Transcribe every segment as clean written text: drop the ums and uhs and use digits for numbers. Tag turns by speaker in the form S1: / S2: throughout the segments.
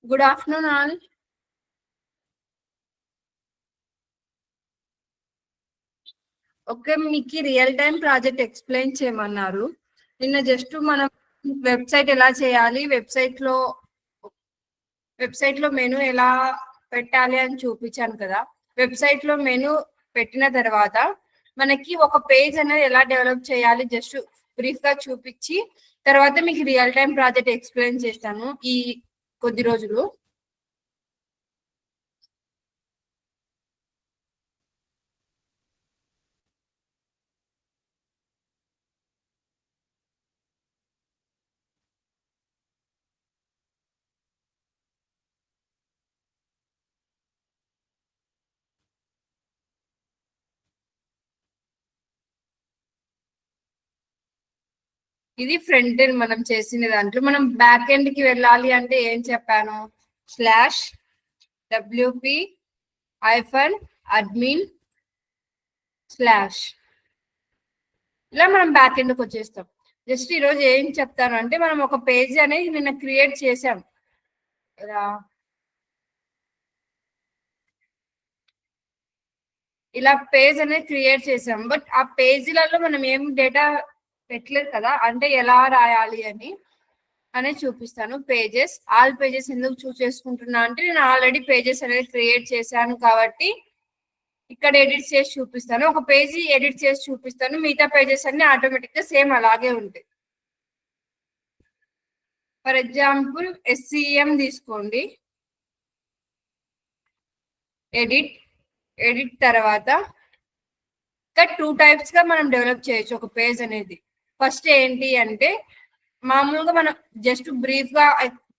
S1: Good afternoon, all. Okay, మీకు real time project explain చేయమన్నారు. నిన్న జస్ట్ మనం వెబ్సైట్ ఎలా చేయాలి, వెబ్సైట్ లో మెనూ ఎలా పెట్టాలి అని చూపించాను కదా. వెబ్సైట్ లో మెనూ పెట్టిన తర్వాత మనకి ఒక పేజ్ అనేది ఎలా డెవలప్ చేయాలి జస్ట్ బ్రీఫ్ గా చూపించి తర్వాత మీకు రియల్ టైం ప్రాజెక్ట్ ఎక్స్ప్లెయిన్ చేస్తాను ఈ కొద్ది రోజులు. ఇది ఫ్రంట్ ఎండ్ మనం చేసిన దాంట్లో. మనం బ్యాక్ ఎండ్ కి వెళ్ళాలి అంటే ఏం చెప్పాను, /wp-admin/ ఇలా మనం బ్యాక్ ఎండ్ కి వచ్చేస్తాం. జస్ట్ ఈరోజు ఏం చెప్తాను అంటే మనం ఒక పేజ్ అనేది నిన్న క్రియేట్ చేసాం. ఇలా పేజ్ అనేది క్రియేట్ చేసాం, బట్ ఆ పేజీలలో మనం ఏం డేటా పెట్టలేదు కదా, అంటే ఎలా రాయాలి అనేది చూపిస్తాను. పేజెస్, ఆల్ పేజెస్ ఎందుకు చూస్ చేసుకుంటున్నా అంటే నేను ఆల్రెడీ పేజెస్ అనేది క్రియేట్ చేశాను కాబట్టి ఇక్కడ ఎడిట్ చేసి చూపిస్తాను. ఒక పేజీ ఎడిట్ చేసి చూపిస్తాను, మిగతా పేజెస్ అన్ని ఆటోమేటిక్ గా సేమ్ అలాగే ఉంటాయి. ఫర్ ఎగ్జాంపుల్ SCM తీసుకోండి. ఎడిట్ తర్వాత ఇంకా 2 టైప్స్ గా మనం డెవలప్ చేయొచ్చు ఒక పేజ్ అనేది. ఫస్ట్ ఏంటి అంటే మామూలుగా మనం జస్ట్ బ్రీఫ్ గా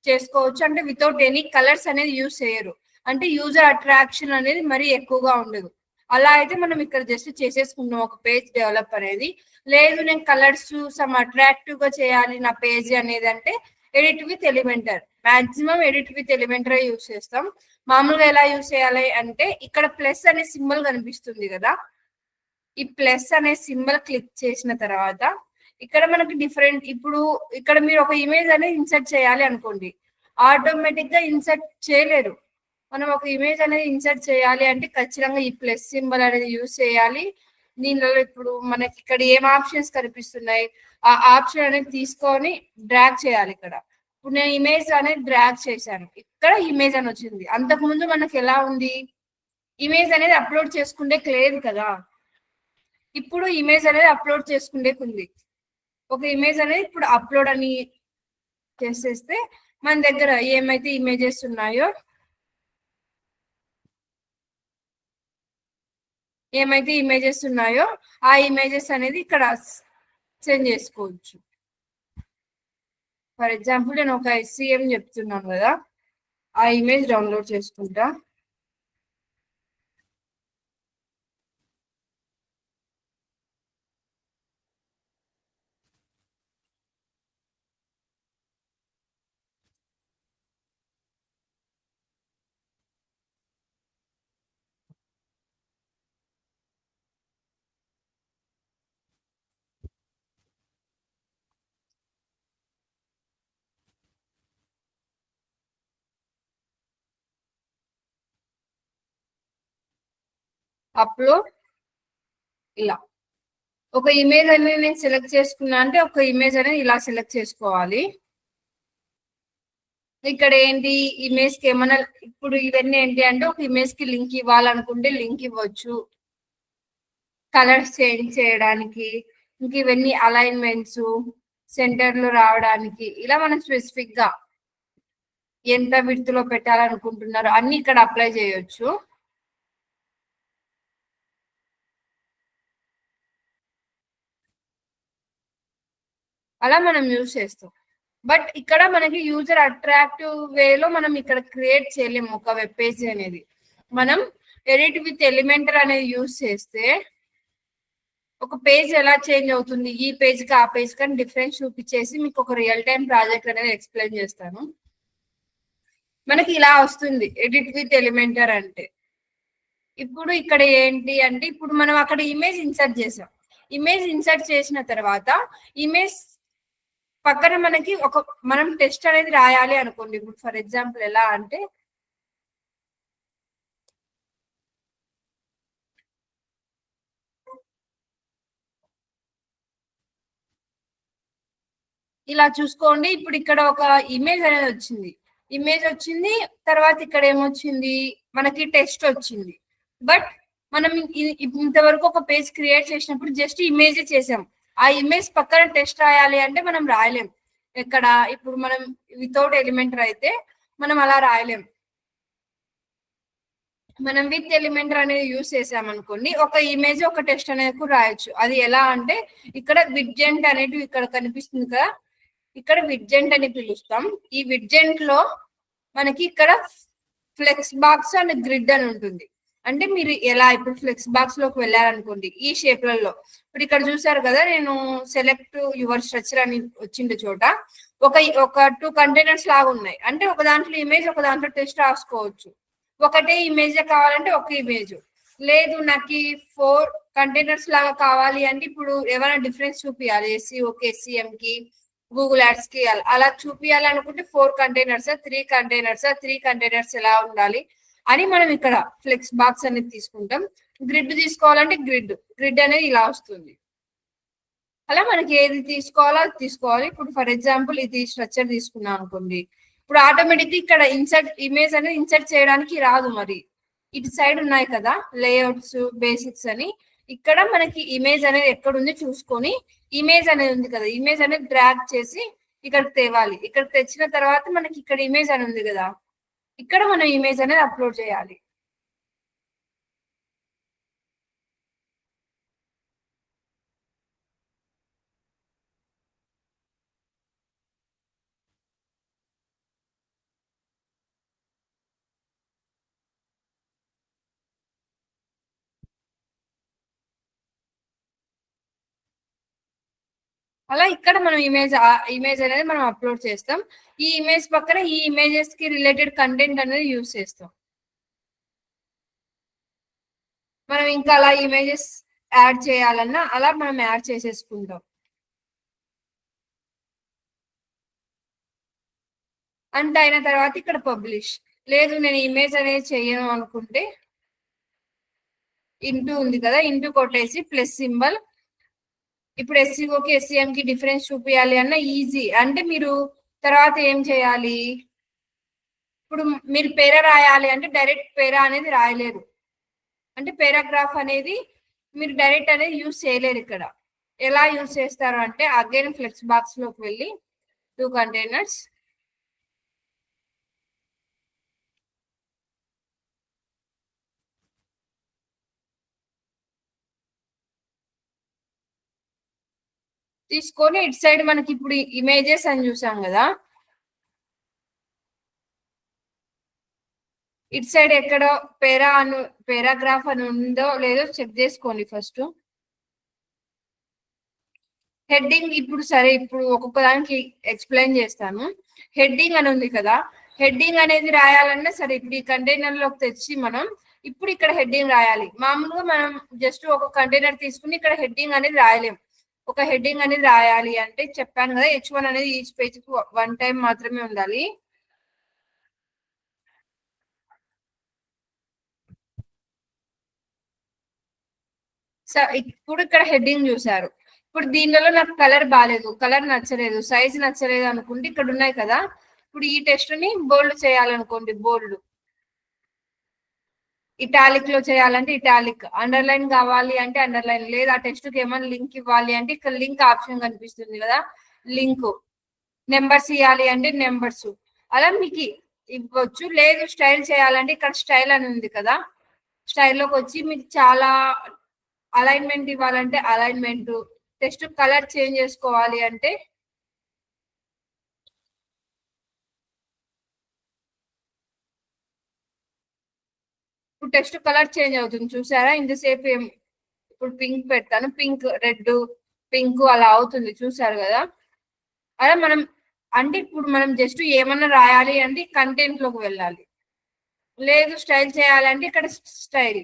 S1: చేసుకోవచ్చు, అంటే వితౌట్ ఎనీ కలర్స్ అనేది యూజ్ చేయరు, అంటే యూజర్ అట్రాక్షన్ అనేది మరీ ఎక్కువగా ఉండదు. అలా అయితే మనం ఇక్కడ జస్ట్ చేసేసుకుంటాం ఒక పేజ్ డెవలప్ అనేది. లేదు నేను కలర్స్ సమ్ అట్రాక్టివ్ గా చేయాలి నా పేజ్ అనేది అంటే edit with Elementor, maximum edit with Elementor use చేస్తాం. మామూలుగా ఎలా యూజ్ చేయాలి అంటే ఇక్కడ ప్లస్ అనే సింబల్ కనిపిస్తుంది కదా, ఈ ప్లస్ అనే సింబల్ క్లిక్ చేసిన తర్వాత ఇక్కడ మనకి డిఫరెంట్, ఇప్పుడు ఇక్కడ మీరు ఒక ఇమేజ్ అనేది ఇన్సర్ట్ చేయాలి అనుకోండి, ఆటోమేటిక్ గా ఇన్సర్ట్ చేయలేరు. మనం ఒక ఇమేజ్ అనేది ఇన్సర్ట్ చేయాలి అంటే ఖచ్చితంగా ఈ ప్లస్ సింబల్ అనేది యూజ్ చేయాలి. దీనిలో ఇప్పుడు మనకి ఇక్కడ ఏం ఆప్షన్స్ కనిపిస్తున్నాయి ఆ ఆప్షన్ అనేది తీసుకొని డ్రాగ్ చేయాలి. ఇక్కడ ఇప్పుడు నేను ఇమేజ్ అనేది డ్రాగ్ చేశాను, ఇక్కడ ఇమేజ్ అని వచ్చింది. అంతకు ముందు మనకి ఎలా ఉంది, ఇమేజ్ అనేది అప్లోడ్ చేసుకుంటే లేదు కదా, ఇప్పుడు ఇమేజ్ అనేది అప్లోడ్ చేసుకుంటే ఉంది. ఒక ఇమేజ్ అనేది ఇప్పుడు అప్లోడ్ అని చేసేస్తే మన దగ్గర ఏమైతే ఇమేజెస్ ఉన్నాయో ఆ ఇమేజెస్ అనేది ఇక్కడ సెండ్ చేసుకోవచ్చు. ఫర్ ఎగ్జాంపుల్ నేను ఒక SCM చెప్తున్నాను కదా, ఆ ఇమేజ్ డౌన్లోడ్ చేసుకుంటా. అప్లోడ్, ఇలా ఒక ఇమేజ్ అనేది నేను సెలెక్ట్ చేసుకున్నా అంటే ఒక ఇమేజ్ అనేది ఇలా సెలెక్ట్ చేసుకోవాలి. ఇక్కడ ఏంటి ఇమేజ్ కి ఏమన్నా, ఇప్పుడు ఇవన్నీ ఏంటి అంటే ఒక ఇమేజ్ కి లింక్ ఇవ్వాలనుకుంటే లింక్ ఇవ్వచ్చు, కలర్స్ చేంజ్ చేయడానికి, ఇంక ఇవన్నీ అలైన్మెంట్స్ సెంటర్ లో రావడానికి, ఇలా మనం స్పెసిఫిక్ గా ఎంత విడ్త్ లో పెట్టాలనుకుంటున్నారో అన్ని ఇక్కడ అప్లై చేయొచ్చు. అలా మనం యూజ్ చేస్తాం. బట్ ఇక్కడ మనకి యూజర్ అట్రాక్టివ్ వేలో మనం ఇక్కడ క్రియేట్ చేయలేము ఒక వెబ్ పేజ్ అనేది. మనం ఎడిట్ విత్ ఎలిమెంటర్ అనేది యూజ్ చేస్తే ఒక పేజ్ ఎలా చేంజ్ అవుతుంది, ఈ పేజ్ కి ఆ పేజ్ కానీ డిఫరెన్స్ చూపించేసి మీకు ఒక రియల్ టైం ప్రాజెక్ట్ అనేది ఎక్స్ప్లెయిన్ చేస్తాను. మనకి ఇలా వస్తుంది ఎడిట్ విత్ ఎలిమెంటర్ అంటే. ఇప్పుడు ఇక్కడ ఏంటి అంటే ఇప్పుడు మనం అక్కడ ఇమేజ్ ఇన్సర్ట్ చేసాం. ఇమేజ్ ఇన్సర్ట్ చేసిన తర్వాత ఇమేజ్ పక్కన మనకి మనం టెస్ట్ అనేది రాయాలి అనుకోండి. ఇప్పుడు ఫర్ ఎగ్జాంపుల్ ఎలా అంటే ఇలా చూసుకోండి. ఇప్పుడు ఇక్కడ ఒక ఇమేజ్ అనేది వచ్చింది. ఇమేజ్ వచ్చింది, తర్వాత ఇక్కడ ఏమొచ్చింది, మనకి టెస్ట్ వచ్చింది. బట్ మనం ఇంతవరకు ఒక పేజ్ క్రియేట్ చేసినప్పుడు జస్ట్ ఇమేజ్ చేసాం. ఆ ఇమేజ్ పక్కన టెస్ట్ రాయాలి అంటే మనం రాయలేం. ఎక్కడ ఇప్పుడు మనం వితౌట్ ఎలిమెంటర్ అయితే మనం అలా రాయలేం. మనం విత్ ఎలిమెంటర్ అనేది యూస్ చేసాం అనుకోండి, ఒక ఇమేజ్ ఒక టెస్ట్ అనేది కూడా రాయొచ్చు. అది ఎలా అంటే ఇక్కడ విడ్జెంట్ అనేది ఇక్కడ కనిపిస్తుంది కదా, ఇక్కడ విడ్జెంట్ అని పిలుస్తాం. ఈ విడ్జెంట్ లో మనకి ఇక్కడ ఫ్లెక్స్ బాక్స్ అండ్ గ్రిడ్ అని ఉంటుంది. అంటే మీరు ఎలా ఇప్పుడు ఫ్లెక్స్ బాక్స్ లోకి వెళ్ళారనుకోండి, ఈ షేప్లలో ఇప్పుడు ఇక్కడ చూసారు కదా, నేను సెలెక్ట్ యువర్ స్ట్రక్చర్ అని వచ్చింది చోట ఒక 2 కంటైనర్స్ లాగా ఉన్నాయి. అంటే ఒక దాంట్లో ఇమేజ్, ఒక దాంట్లో టెస్ట్ రాసుకోవచ్చు. ఒకటే ఇమేజ్ కావాలంటే ఒక ఇమేజ్, లేదు నాకు 4 కంటైనర్స్ లాగా కావాలి అంటే ఇప్పుడు ఏమైనా డిఫరెన్స్ చూపించాలి, ఎస్సీఓకి ఎస్సీఎం కి గూగుల్ యాడ్స్ కి అలా చూపించాలి అనుకుంటే 4 కంటైనర్స్ 3 కంటైనర్స్ 3 కంటైనర్స్ ఎలా ఉండాలి అని మనం ఇక్కడ ఫ్లెక్స్ బాక్స్ అనేది తీసుకుంటాం. గ్రిడ్ తీసుకోవాలంటే గ్రిడ్ అనేది ఇలా వస్తుంది. అలా మనకి ఏది తీసుకోవాలో అది తీసుకోవాలి. ఇప్పుడు ఫర్ ఎగ్జాంపుల్ ఇది స్ట్రక్చర్ తీసుకున్నాం అనుకోండి, ఇప్పుడు ఆటోమేటిక్ ఇక్కడ ఇమేజ్ అనేది ఇన్సర్ట్ చేయడానికి రాదు. మరి ఇటు సైడ్ ఉన్నాయి కదా లేఅవుట్స్ బేసిక్స్ అని, ఇక్కడ మనకి ఇమేజ్ అనేది ఎక్కడ ఉంది చూసుకొని, ఇమేజ్ అనేది ఉంది కదా, ఇమేజ్ అనేది డ్రాగ్ చేసి ఇక్కడికి తేవాలి. ఇక్కడ తెచ్చిన తర్వాత మనకి ఇక్కడ ఇమేజ్ అని ఉంది కదా, ఇక్కడ మనం ఇమేజ్ అనేది అప్లోడ్ చేయాలి. అలా ఇక్కడ మనం ఇమేజ్ అనేది మనం అప్లోడ్ చేస్తాం. ఈ ఇమేజ్ పక్కన ఈ ఇమేజెస్ కి రిలేటెడ్ కంటెంట్ అనేది యూజ్ చేస్తాం. మనం ఇంకా అలా ఇమేజెస్ యాడ్ చేయాలన్నా అలా మనం యాడ్ చేసేసుకుంటాం. అంత అయిన తర్వాత ఇక్కడ పబ్లిష్, లేదు నేను ఇమేజ్ అనేది చేయను అనుకుంటే ఇంటూ ఉంది కదా, ఇంటూ కొట్టేసి ప్లస్ సింబల్. ఇప్పుడు ఎస్సీఓకి ఎస్సీఎం కి డిఫరెన్స్ చూపించాలి అన్న ఈజీ. అంటే మీరు తర్వాత ఏం చేయాలి, ఇప్పుడు మీరు పేరా రాయాలి అంటే డైరెక్ట్ పేరా అనేది రాయలేరు. అంటే పేరాగ్రాఫ్ అనేది మీరు డైరెక్ట్ అనేది యూజ్ చేయలేరు. ఇక్కడ ఎలా యూజ్ చేస్తారు అంటే అగైన్ ఫ్లెక్స్ బాక్స్ లోకి వెళ్ళి 2 కంటైనర్స్, తీసుకొని ఇటు సైడ్ మనకి ఇప్పుడు ఇమేజెస్ అని చూసాం కదా, ఇటు సైడ్ ఎక్కడో పేరాగ్రాఫ్ అని ఉందో లేదో చెక్ చేసుకోండి ఫస్ట్. హెడ్డింగ్ ఇప్పుడు సరే, ఇప్పుడు ఒక్కొక్క దానికి ఎక్స్ప్లెయిన్ చేస్తాను. హెడ్డింగ్ అని ఉంది కదా, హెడ్డింగ్ అనేది రాయాలన్నా సరే ఇప్పుడు ఈ కంటైనర్ లోకి తెచ్చి మనం ఇప్పుడు ఇక్కడ హెడ్డింగ్ రాయాలి. మామూలుగా మనం జస్ట్ ఒక కంటైనర్ తీసుకుని ఇక్కడ హెడ్డింగ్ అనేది రాయలేం. ఒక హెడ్డింగ్ అనేది రాయాలి అంటే చెప్పాను కదా, H1 అనేది ఈచ్ పేజ్ కు 1 టైం మాత్రమే ఉండాలి. ఇప్పుడు ఇక్కడ హెడ్డింగ్ చూసారు. ఇప్పుడు దీనిలో నాకు కలర్ బాగాలేదు, కలర్ నచ్చలేదు, సైజ్ నచ్చలేదు అనుకుంటే ఇక్కడ ఉన్నాయి కదా, ఇప్పుడు ఈ టెస్ట్ ని బోల్డ్ చేయాలనుకోండి, బోల్డ్. ఇటాలిక్ లో చేయాలంటే ఇటాలిక్, అండర్లైన్ కావాలి అంటే అండర్లైన్, లేదు ఆ టెస్ట్ కి ఏమైనా లింక్ ఇవ్వాలి అంటే ఇక్కడ లింక్ ఆప్షన్ కనిపిస్తుంది కదా, లింక్. నెంబర్స్ ఇవ్వాలి అంటే నెంబర్స్, అలా మీకు ఇవ్వచ్చు. లేదు స్టైల్ చేయాలంటే ఇక్కడ స్టైల్ అని ఉంది కదా, స్టైల్లోకి వచ్చి మీకు చాలా అలైన్మెంట్ ఇవ్వాలంటే అలైన్మెంట్, టెస్ట్ కలర్ చేంజ్ చేసుకోవాలి అంటే ఇప్పుడు టెస్ట్ కలర్ చేంజ్ అవుతుంది చూసారా. ఇంతసేపు ఇప్పుడు పింక్ పెడతాను, పింక్ రెడ్ పింక్ అలా అవుతుంది చూసారు కదా. అలా మనం అంటే ఇప్పుడు మనం జస్ట్ ఏమన్నా రాయాలి అంటే కంటెంట్ లోకి వెళ్ళాలి, లేదు స్టైల్ చేయాలంటే ఇక్కడ స్టైల్.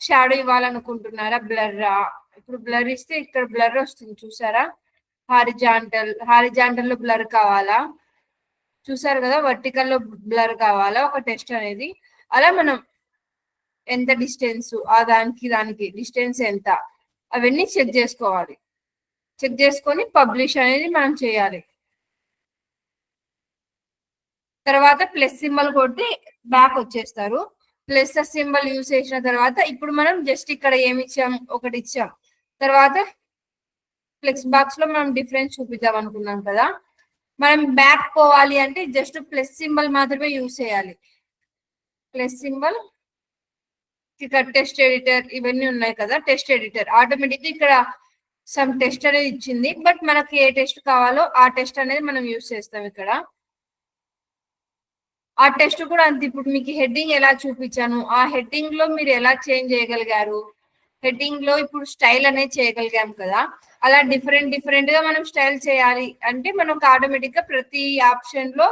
S1: షాడో ఇవ్వాలనుకుంటున్నారా, బ్లర్రా, ఇప్పుడు బ్లర్ ఇస్తే ఇక్కడ బ్లర్ వస్తుంది చూసారా. హారిజాంటల్ లో బ్లర్ కావాలా, చూసారు కదా, వర్టికల్ లో బ్లర్ కావాలా ఒక టెస్ట్ అనేది. అలా మనం ఎంత డిస్టెన్స్, ఆ దానికి డిస్టెన్స్ ఎంత, అవన్నీ చెక్ చేసుకోవాలి. చెక్ చేసుకొని పబ్లిష్ అనేది మనం చేయాలి. తర్వాత ప్లస్ సింబల్ కొట్టి బ్యాక్ వచ్చేస్తారు. ప్లస్ సింబల్ యూజ్ చేసిన తర్వాత ఇప్పుడు మనం జస్ట్ ఇక్కడ ఏమి ఇచ్చాం, ఒకటి ఇచ్చాం. తర్వాత ఫ్లెక్స్ బాక్స్ లో మనం డిఫరెన్స్ చూపిద్దాం అనుకున్నాం కదా, మనం బ్యాక్ పోవాలి అంటే జస్ట్ ప్లస్ సింబల్ మాత్రమే యూజ్ చేయాలి. ప్లస్ సింబల్, ఇక్కడ టెస్ట్ ఎడిటర్ ఇవన్నీ ఉన్నాయి కదా, టెస్ట్ ఎడిటర్ ఆటోమేటిక్ ఇక్కడ సమ్ టెస్ట్ అనేది ఇచ్చింది, బట్ మనకి ఏ టెస్ట్ కావాలో ఆ టెస్ట్ అనేది మనం యూజ్ చేస్తాం ఇక్కడ. ఆ టెస్ట్ కూడా అంతే. ఇప్పుడు మీకు హెడ్డింగ్ ఎలా చూపించాను, ఆ హెడ్డింగ్ లో మీరు ఎలా చేంజ్ చేయగలిగారు, హెడ్డింగ్ లో ఇప్పుడు స్టైల్ అనేది చేయగలిగాం కదా, అలా డిఫరెంట్ గా మనం స్టైల్ చేయాలి అంటే మనకు ఆటోమేటిక్ గా ప్రతి ఆప్షన్ లో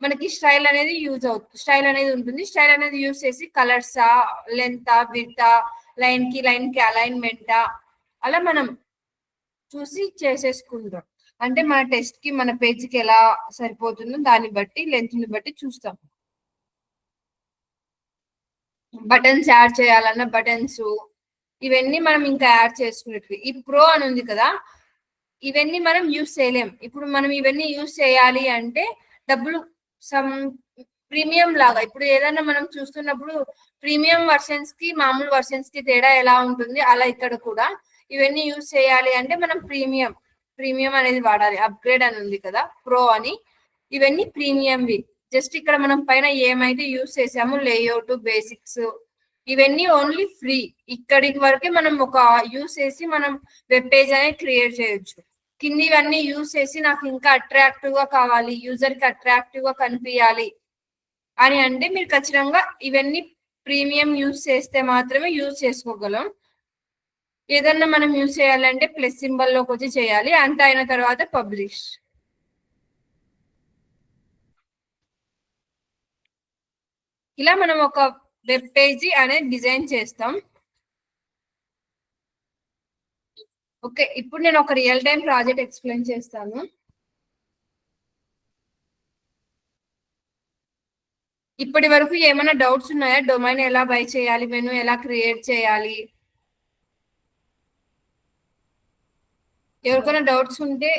S1: మనకి స్టైల్ అనేది యూజ్ అవుతుంది, స్టైల్ అనేది ఉంటుంది. స్టైల్ అనేది యూజ్ చేసి కలర్సా, లెంత్, విడ్త్, లైన్ కి అలైన్మెంటా, అలా మనం చూసి చేసేసుకుంటాం. అంటే మన టెస్ట్ కి మన పేజ్ కి ఎలా సరిపోతుందో దాన్ని బట్టి, లెంత్ ని బట్టి చూస్తాం. బటన్స్ యాడ్ చేయాలన్న బటన్స్, ఇవన్నీ మనం ఇంకా యాడ్ చేసుకునేటివి. ఈ ప్రో అని ఉంది కదా, ఇవన్నీ మనం యూజ్ చేయలేం. ఇప్పుడు మనం ఇవన్నీ యూజ్ చేయాలి అంటే డబ్బులు సమ్ ప్రీమియం లాగా, ఇప్పుడు ఏదైనా మనం చూస్తున్నప్పుడు ప్రీమియం వర్షన్స్ కి మామూలు వర్షన్స్ కి తేడా ఎలా ఉంటుంది, అలా ఇక్కడ కూడా ఇవన్నీ యూజ్ చేయాలి అంటే మనం ప్రీమియం అనేది వాడాలి. అప్గ్రేడ్ అని ఉంది కదా, ప్రో అని, ఇవన్నీ ప్రీమియంవి. జస్ట్ ఇక్కడ మనం పైన ఏమైతే యూజ్ చేసామో లేఅవుట్, బేసిక్స్, ఇవన్నీ ఓన్లీ ఫ్రీ. ఇక్కడికి వరకే మనం ఒక యూజ్ చేసి మనం వెబ్ పేజ్ అనేది క్రియేట్ చేయొచ్చు. కిందివన్నీ యూజ్ చేసి నాకు ఇంకా అట్రాక్టివ్ గా కావాలి, యూజర్ కి అట్రాక్టివ్ గా కనిపించాలి అని అంటే మీరు ఖచ్చితంగా ఇవన్నీ ప్రీమియం యూజ్ చేస్తే మాత్రమే యూజ్ చేసుకోగలం. ఏదన్నా మనం యూజ్ చేయాలంటే ప్లస్ సింబల్ లోకి వచ్చి చేయాలి. అంత అయిన తర్వాత పబ్లిష్. ఇలా మనం ఒక వెబ్ పేజీ అనేది డిజైన్ చేస్తాం. ఓకే, ఇప్పుడు నేను ఒక రియల్ టైం ప్రాజెక్ట్ ఎక్స్ప్లెయిన్ చేస్తాను. ఇప్పటి వరకు ఏమైనా డౌట్స్ ఉన్నాయా? డొమైన్ ఎలా బై చేయాలి, మెనూ ఎలా క్రియేట్ చేయాలి, ఎవరికైనా డౌట్స్ ఉంటే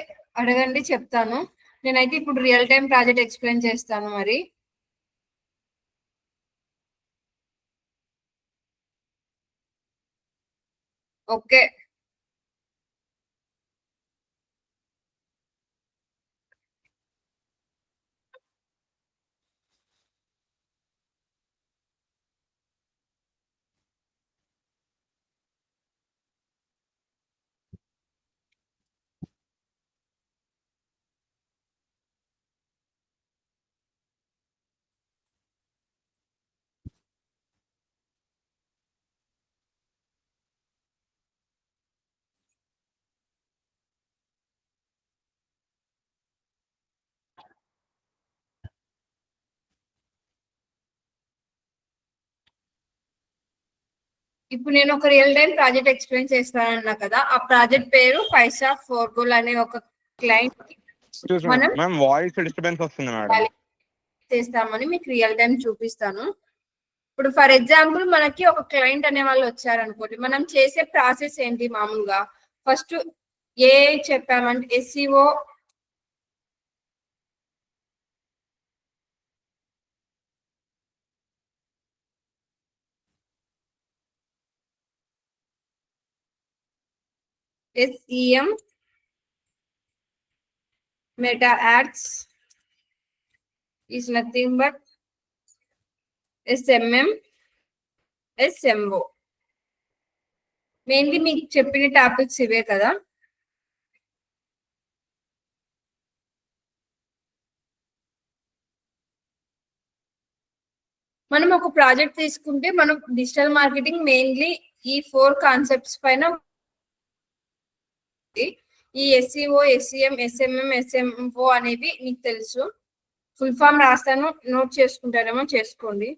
S1: అడగండి, చెప్తాను. నేనైతే ఇప్పుడు రియల్ టైం ప్రాజెక్ట్ ఎక్స్ప్లెయిన్ చేస్తాను. మరి ఓకే, ఇప్పుడు నేను ఒక రియల్ టైం ప్రాజెక్ట్ ఎక్స్ప్లెయిన్ చేస్తానన్నా కదా, ఆ ప్రాజెక్ట్ పేరు పైసా ఫోర్ గోల్ అనే ఒక క్లయింట్ మనం
S2: వాయిస్ డిస్టర్బెన్స్ వస్తుంది మేడం.
S1: చేస్తామని మీకు రియల్ టైం చూపిస్తాను. ఇప్పుడు ఫర్ ఎగ్జాంపుల్ మనకి ఒక క్లయింట్ అనే వాళ్ళు వచ్చారనుకోండి, మనం చేసే ప్రాసెస్ ఏంటి మామూలుగా, ఫస్ట్ ఏ చెప్పామంటే ఎస్ఈఓ, SEM, meta ads is nothing but SMM, SMO. Mainly మీకు చెప్పిన టాపిక్స్ ఇవే కదా. మనం ఒక ప్రాజెక్ట్ తీసుకుంటే మనం డిజిటల్ మార్కెటింగ్ మెయిన్లీ ఈ 4 కాన్సెప్ట్స్ పైన, ఈ SEO, SEM, SMM, SMO అనేవి మీకు తెలుసు. ఫుల్ ఫామ్ రాస్తాను, నోట్ చేసుకుంటారేమో చేసుకోండి.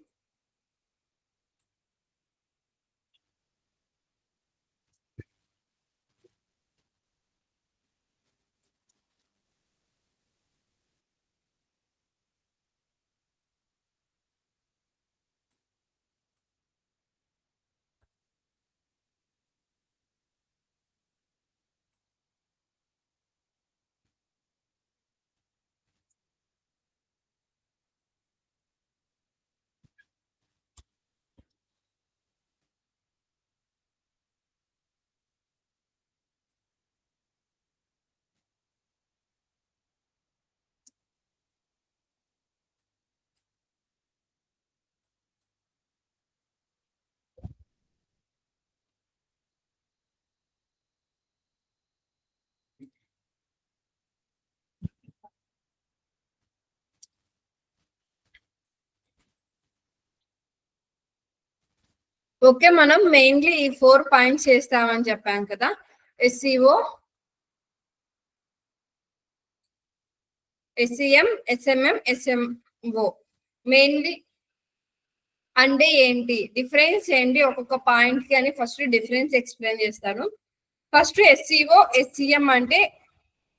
S1: ఓకే, మనం మెయిన్లీ ఈ 4 పాయింట్స్ చేస్తామని చెప్పాం కదా. SEO, SEM, SMM, SMO. Mainly అంటే ఏంటి, డిఫరెన్స్ ఏంటి ఒక్కొక్క పాయింట్ కి అని ఫస్ట్ డిఫరెన్స్ ఎక్స్ప్లెయిన్ చేస్తాను. ఫస్ట్ SEO, SEM అంటే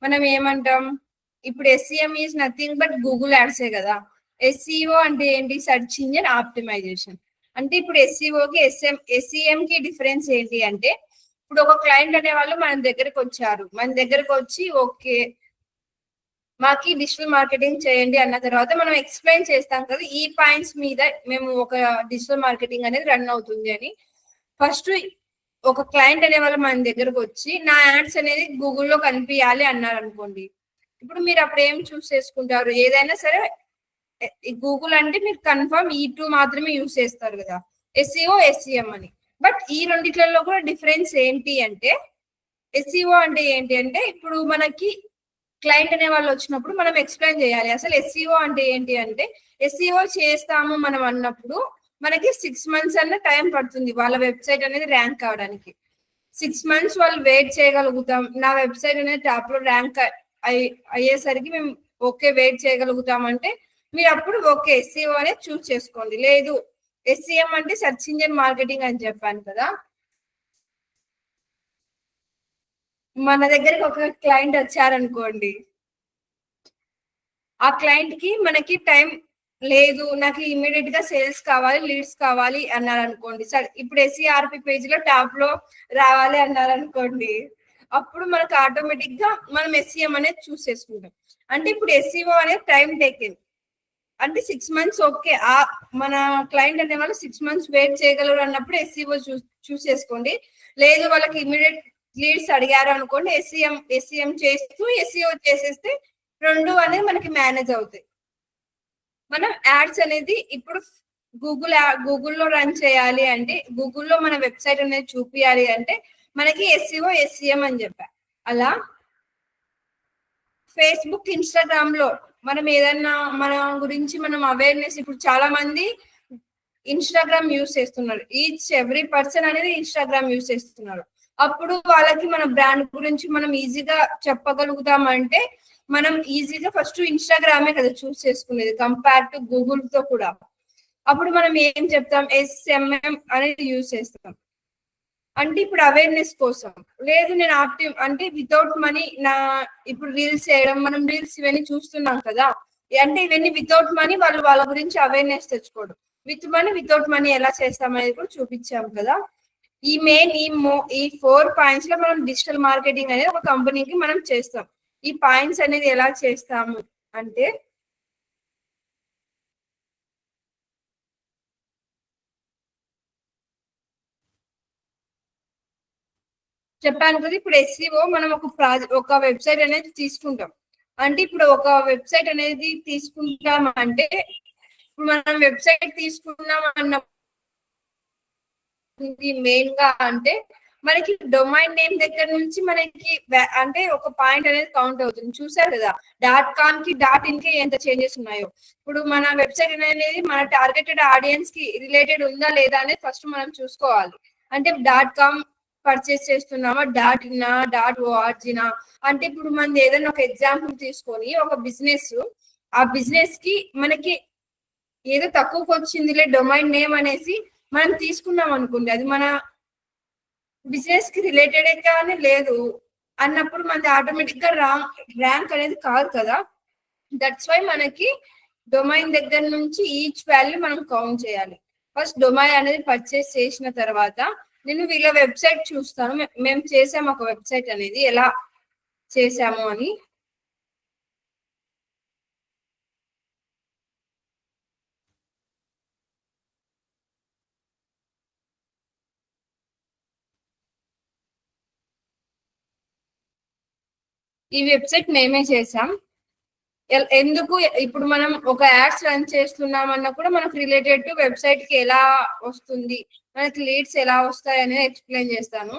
S1: మనం ఏమంటాం, ఇప్పుడు SEM is nothing but Google యాడ్సే కదా. SEO అంటే ఏంటి, సర్చ్ ఇంజిన్ ఆప్టిమైజేషన్. అంటే ఇప్పుడు SEO కి SEM కి డిఫరెన్స్ ఏంటి అంటే, ఇప్పుడు ఒక క్లయింట్ అనే వాళ్ళు మన దగ్గరకు వచ్చారు, మన దగ్గరకు వచ్చి ఓకే మాకి డిజిటల్ మార్కెటింగ్ చేయండి అన్న తర్వాత మనం ఎక్స్ప్లెయిన్ చేస్తాం కదా, ఈ పాయింట్స్ మీద మేము ఒక డిజిటల్ మార్కెటింగ్ అనేది రన్ అవుతుంది అని. ఫస్ట్ ఒక క్లయింట్ అనే వాళ్ళు మన దగ్గరకు వచ్చి నా యాడ్స్ అనేది గూగుల్లో కనిపించాలి అన్నారు అనుకోండి, ఇప్పుడు మీరు అప్పుడు ఏం చూస్ చేసుకుంటారు, ఏదైనా సరే గూగుల్ అంటే మీరు కన్ఫర్మ్ ఈ 2 మాత్రమే యూస్ చేస్తారు కదా, SEO, SEM అని. బట్ ఈ రెండిట్లలో కూడా డిఫరెన్స్ ఏంటి అంటే, SEO అంటే ఏంటి అంటే ఇప్పుడు మనకి క్లయింట్ అనే వాళ్ళు వచ్చినప్పుడు మనం ఎక్స్ప్లెయిన్ చేయాలి అసలు SEO అంటే ఏంటి అంటే, SEO చేస్తాము మనం అన్నప్పుడు మనకి 6 months అన్న టైం పడుతుంది వాళ్ళ వెబ్సైట్ అనేది ర్యాంక్ కావడానికి. 6 months వాళ్ళు వెయిట్ చేయగలుగుతాం, నా వెబ్సైట్ అనేది టాప్ లో ర్యాంక్ అయ్యేసరికి మేము ఓకే వెయిట్ చేయగలుగుతాం అంటే మీరు అప్పుడు ఓకే SEO అనేది చూస్ చేసుకోండి. లేదు SEM అంటే సెర్చ్ ఇంజిన్ మార్కెటింగ్ అని చెప్పాను కదా, మన దగ్గరికి ఒక క్లయింట్ వచ్చారనుకోండి, ఆ క్లయింట్ కి మనకి టైం లేదు, నాకు ఇమీడియట్ గా సేల్స్ కావాలి, లీడ్స్ కావాలి అన్నారు అనుకోండి, సరే ఇప్పుడు SERP పేజ్ లో టాప్ లో రావాలి అన్నారు అనుకోండి, అప్పుడు మనకు ఆటోమేటిక్ గా మనం SEM అనేది చూస్ చేసుకుంటాం. అంటే ఇప్పుడు SEO అనేది టైం టేకింగ్, అంటే 6 months ఓకే మన క్లయింట్ అనే వాళ్ళు 6 months వెయిట్ చేయగలరు అన్నప్పుడు SEO చూస్ చేసుకోండి. లేదు వాళ్ళకి ఇమీడియట్ లీడ్స్ అడిగారు అనుకోండి, SEM చేస్తూ SEO చేసేస్తే 2 అనేది మనకి మేనేజ్ అవుతాయి. మనం యాడ్స్ అనేది ఇప్పుడు గూగుల్లో రన్ చేయాలి అంటే, గూగుల్లో మన వెబ్సైట్ అనేది చూపించాలి అంటే మనకి SEO, SEM అని చెప్పా. అలా ఫేస్బుక్, ఇన్స్టాగ్రామ్ లో మనం ఏదన్నా మన గురించి మనం అవేర్నెస్, ఇప్పుడు చాలా మంది ఇన్స్టాగ్రామ్ యూస్ చేస్తున్నారు, ఎవ్రీ పర్సన్ అనేది ఇన్స్టాగ్రామ్ యూస్ చేస్తున్నారు. అప్పుడు వాళ్ళకి మన బ్రాండ్ గురించి మనం ఈజీగా చెప్పగలుగుతాం అంటే మనం ఈజీగా ఫస్ట్ ఇన్స్టాగ్రామే కదా చూస్ చేసుకునేది కంపేర్ టు గూగుల్ తో కూడా. అప్పుడు మనం ఏం చెప్తాం, SMM అనేది యూస్ చేస్తాం. అంటే ఇప్పుడు అవేర్నెస్ కోసం. లేదు నేను అంటే వితౌట్ మనీ ఇప్పుడు రీల్స్ చేయడం, మనం రీల్స్ ఇవన్నీ చూస్తున్నాం కదా, అంటే ఇవన్నీ వితౌట్ మనీ వాళ్ళు వాళ్ళ గురించి అవేర్నెస్ తెచ్చుకోవడం. విత్ మనీ, వితౌట్ మనీ ఎలా చేస్తాం అనేది కూడా చూపించాం కదా. ఈ మెయిన్ ఈ 4 పాయింట్స్ లో మనం డిజిటల్ మార్కెటింగ్ అనేది ఒక కంపెనీకి మనం చేస్తాం. ఈ పాయింట్స్ అనేది ఎలా చేస్తాము అంటే, చెప్పాను కదా, ఇప్పుడు SEO మనం ఒక వెబ్సైట్ అనేది తీసుకుంటాం. అంటే ఇప్పుడు ఒక వెబ్సైట్ అనేది తీసుకుంటాం అంటే, ఇప్పుడు మనం వెబ్సైట్ తీసుకున్నాం అన్న మెయిన్ గా అంటే మనకి డొమైన్ నేమ్ దగ్గర నుంచి మనకి అంటే ఒక పాయింట్ అనేది కౌంట్ అవుతుంది. చూసారు కదా .com కి .in కి ఎంత చేంజెస్ ఉన్నాయో. ఇప్పుడు మన వెబ్సైట్ అనేది మన టార్గెటెడ్ ఆడియన్స్ కి రిలేటెడ్ ఉందా లేదా అనేది ఫస్ట్ మనం చూసుకోవాలి. అంటే .com పర్చేస్ చేస్తున్నామా, .in .org అంటే ఇప్పుడు మనది ఏదైనా ఒక ఎగ్జాంపుల్ తీసుకొని ఒక బిజినెస్, ఆ బిజినెస్ కి మనకి ఏదో తక్కువకి వచ్చిందిలే డొమైన్ నేమ్ అనేసి మనం తీసుకున్నాం అనుకోండి, అది మన బిజినెస్ కి రిలేటెడ్ కానీ లేదు అన్నప్పుడు మనది ఆటోమేటిక్ గా ర్యాంక్ అనేది కాదు కదా. దట్స్ వై మనకి డొమైన్ దగ్గర నుంచి ఈచ్ వాల్యూ మనం కౌంట్ చేయాలి. ఫస్ట్ డొమైన్ అనేది పర్చేస్ చేసిన తర్వాత నేను వీళ్ళ వెబ్సైట్ చూస్తాను, మేము చేసాము ఒక వెబ్సైట్ అనేది ఎలా చేసాము అని. ఈ వెబ్సైట్ మేమే చేసాం. ఎందుకు, ఇప్పుడు మనం ఒక యాడ్స్ రన్ చేస్తున్నాం అన్నా కూడా మనకు రిలేటెడ్ టు వెబ్సైట్ కి ఎలా వస్తుంది, మనకి లీడ్స్ ఎలా వస్తాయి అనేది ఎక్స్ప్లెయిన్ చేస్తాను.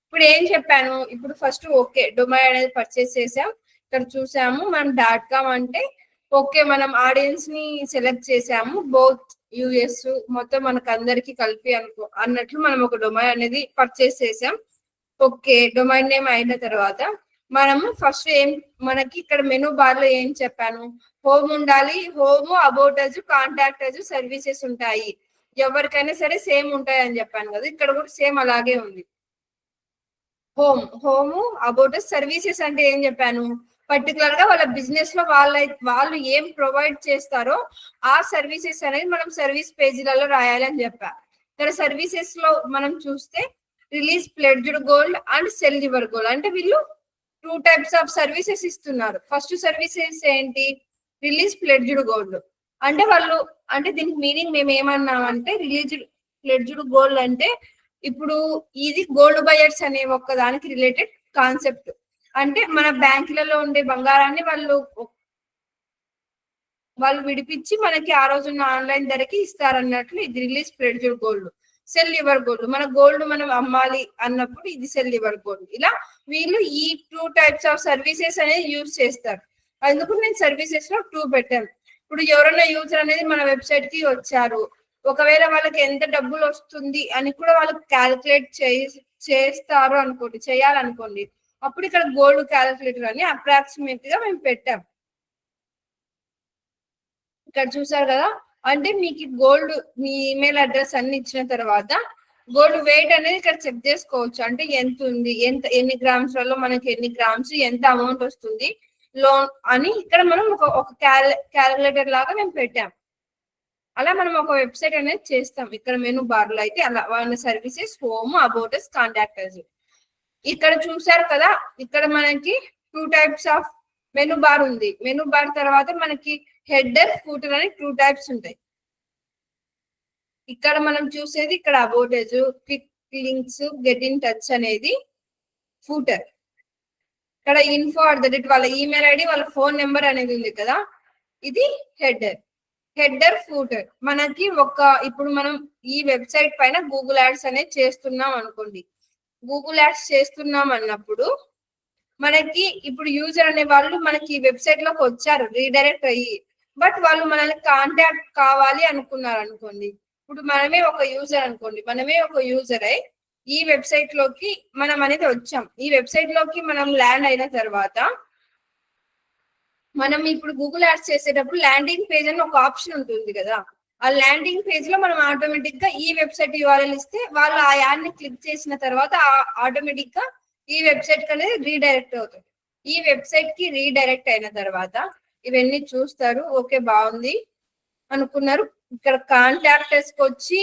S1: ఇప్పుడు ఏం చెప్పాను, ఇప్పుడు ఫస్ట్ ఓకే డొమైన్ అనేది పర్చేస్ చేసాం, ఇక్కడ చూసాము మనం .com అంటే ఓకే మనం ఆడియన్స్ ని సెలెక్ట్ చేసాము, బోత్ యుఎస్ మొత్తం మనకు అందరికి కలిపి అన్నట్లు మనం ఒక డొమైన్ అనేది పర్చేస్ చేసాం. ఓకే, డొమైన్ నేమ్ అయిన తర్వాత మనము ఫస్ట్ మనకి ఇక్కడ మెనూ బార్ లో ఏం చెప్పాను, హోమ్ ఉండాలి, home, about us, contact us, services ఉంటాయి. ఎవరికైనా సరే సేమ్ ఉంటాయి అని చెప్పాను కదా, ఇక్కడ కూడా సేమ్ అలాగే ఉంది. హోమ్, అబౌట్ అజ్, సర్వీసెస్ అంటే ఏం చెప్పాను, పర్టికులర్ గా వాళ్ళ బిజినెస్ లో వాళ్ళు ఏం ప్రొవైడ్ చేస్తారో ఆ సర్వీసెస్ అనేది మనం సర్వీస్ పేజీలలో రాయాలి అని చెప్పా. ఇక్కడ సర్వీసెస్ లో మనం చూస్తే release pledged gold and cell your gold అంటే వీళ్ళు 2 టైప్స్ ఆఫ్ సర్వీసెస్ ఇస్తున్నారు. ఫస్ట్ సర్వీసెస్ ఏంటి, రిలీజ్ ప్లెడ్జ్డ్ గోల్డ్ అంటే వాళ్ళు అంటే దీనికి మీనింగ్ మేము ఏమన్నామంటే రిలీజ్ ప్లెడ్జ్డ్ గోల్డ్ అంటే ఇప్పుడు ఇది గోల్డ్ బయర్స్ అనే ఒక దానికి రిలేటెడ్ కాన్సెప్ట్. అంటే మన బ్యాంకులలో ఉండే బంగారాన్ని వాళ్ళు విడిపించి మనకి ఆ రోజున్న ఆన్లైన్ ధరకి ఇస్తారన్నట్లు ఇది release pledged gold. Cell your gold మన గోల్డ్ మనం అమ్మాలి అన్నప్పుడు ఇది సెల్ యువర్ గోల్డ్. ఇలా వీళ్ళు ఈ 2 టైప్స్ ఆఫ్ సర్వీసెస్ అనేది యూజ్ చేస్తారు. అందుకు నేను సర్వీసెస్ లో 2 పెట్టాను. ఇప్పుడు ఎవరైనా యూజర్ అనేది మన వెబ్సైట్ కి వచ్చారు, ఒకవేళ వాళ్ళకి ఎంత డబ్బులు వస్తుంది అని కూడా వాళ్ళు క్యాలిక్యులేట్ చేస్తారు అనుకోండి, చేయాలనుకోండి, అప్పుడు ఇక్కడ గోల్డ్ క్యాలిక్యులేటర్ అని అప్రాక్సిమేట్ గా మేము పెట్టాం. ఇక్కడ చూసారు కదా, అంటే మీకు గోల్డ్ మీ ఈమెయిల్ అడ్రస్ అన్ని ఇచ్చిన తర్వాత గోల్డ్ వెయిట్ అనేది ఇక్కడ చెక్ చేసుకోవచ్చు. అంటే ఎంత ఉంది, ఎన్ని గ్రామ్స్ లలో మనకి ఎన్ని గ్రామ్స్, ఎంత అమౌంట్ వస్తుంది లోన్ అని ఇక్కడ మనం ఒక క్యాలిక్యులేటర్ లాగా మేము పెట్టాం. అలా మనం ఒక వెబ్సైట్ అనేది చేస్తాం. ఇక్కడ మెనూ బార్ లో అయితే అలా వాళ్ళ services, home, about us, contact us. ఇక్కడ చూసారు కదా, ఇక్కడ మనకి 2 టైప్స్ ఆఫ్ మెనూ బార్ ఉంది. మెనూ బార్ తర్వాత మనకి హెడర్, ఫూటర్ అని 2 టైప్స్ ఉంటాయి. ఇక్కడ మనం చూసేది ఇక్కడ about us, click links, get in touch అనేది ఫూటర్. ఇక్కడ ఇన్ఫో @ వాళ్ళ ఈమెయిల్ ఐడి, వాళ్ళ ఫోన్ నెంబర్ అనేది ఉంది కదా, ఇది హెడర్. హెడర్, ఫూటర్ మనకి ఇప్పుడు మనం ఈ వెబ్సైట్ పైన గూగుల్ యాడ్స్ అనేది చేస్తున్నాం అనుకోండి. గూగుల్ యాడ్స్ చేస్తున్నాం అన్నప్పుడు మనకి ఇప్పుడు యూజర్ అనే వాళ్ళు మనకి వెబ్సైట్ లోకి వచ్చారు రీడైరెక్ట్ అయ్యి, బట్ వాళ్ళు మనల్ని కాంటాక్ట్ కావాలి అనుకున్నారు అనుకోండి. ఇప్పుడు మనమే ఒక యూజర్ అయి ఈ వెబ్సైట్ లోకి మనం అనేది వచ్చాం. ఈ వెబ్సైట్ లోకి మనం ల్యాండ్ అయిన తర్వాత మనం ఇప్పుడు గూగుల్ యాడ్స్ చేసేటప్పుడు ల్యాండింగ్ పేజ్ అని ఒక ఆప్షన్ ఉంటుంది కదా, ఆ ల్యాండింగ్ పేజ్ లో మనం ఆటోమేటిక్ గా ఈ వెబ్సైట్ URL ఇస్తే వాళ్ళు ఆ యాడ్ ని క్లిక్ చేసిన తర్వాత ఆటోమేటిక్ గా ఈ వెబ్సైట్ కి అనేది రీడైరెక్ట్ అవుతుంది. ఈ వెబ్సైట్ కి రీడైరెక్ట్ అయిన తర్వాత ఇవన్నీ చూస్తారు, ఓకే బాగుంది అనుకున్నారు. ఇక్కడ కాంటాక్టర్స్ కి వచ్చి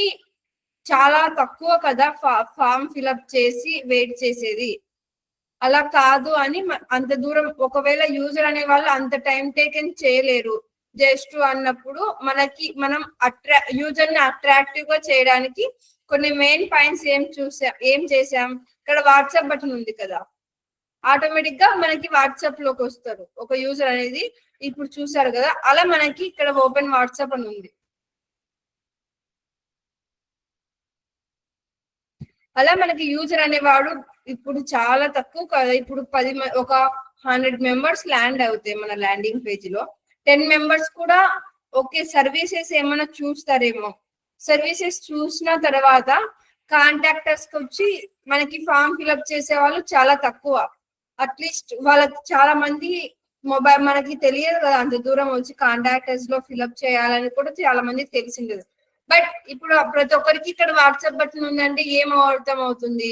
S1: చాలా తక్కువ కదా ఫామ్ ఫిల్అప్ చేసి వెయిట్ చేసేది, అలా కాదు అని అంత దూరం ఒకవేళ యూజర్ అనే వాళ్ళు అంత టైం టేకెన్ చేయలేరు జస్ట్ అన్నప్పుడు మనం యూజర్ ని అట్రాక్టివ్ గా చేయడానికి కొన్ని మెయిన్ పాయింట్స్ ఏం చేసాం, ఇక్కడ వాట్సాప్ బటన్ ఉంది కదా, ఆటోమేటిక్ గా మనకి వాట్సాప్ లోకి వస్తారు ఒక యూజర్ అనేది. ఇప్పుడు చూసారు కదా, అలా మనకి ఇక్కడ ఓపెన్ వాట్సాప్ అని ఉంది. అలా మనకి యూజర్ అనేవాడు ఇప్పుడు చాలా తక్కువ కదా, ఇప్పుడు 100 మెంబర్స్ ల్యాండ్ అవుతాయి మన ల్యాండింగ్ పేజ్ లో. 10 మెంబర్స్ కూడా ఓకే సర్వీసెస్ ఏమైనా చూస్తారేమో, సర్వీసెస్ చూసిన తర్వాత కాంటాక్టర్స్ కి వచ్చి మనకి ఫామ్ ఫిల్అప్ చేసే వాళ్ళు చాలా తక్కువ. అట్లీస్ట్ వాళ్ళకి చాలా మంది మొబైల్ మనకి తెలియదు కదా, అంత దూరం వచ్చి కాంటాక్టర్స్ లో ఫిల్అప్ చేయాలని కూడా చాలా మందికి తెలిసిండదు. బట్ ఇప్పుడు ప్రతి ఒక్కరికి ఇక్కడ వాట్సాప్ బటన్ ఉందంటే ఏం అర్థం అవుతుంది,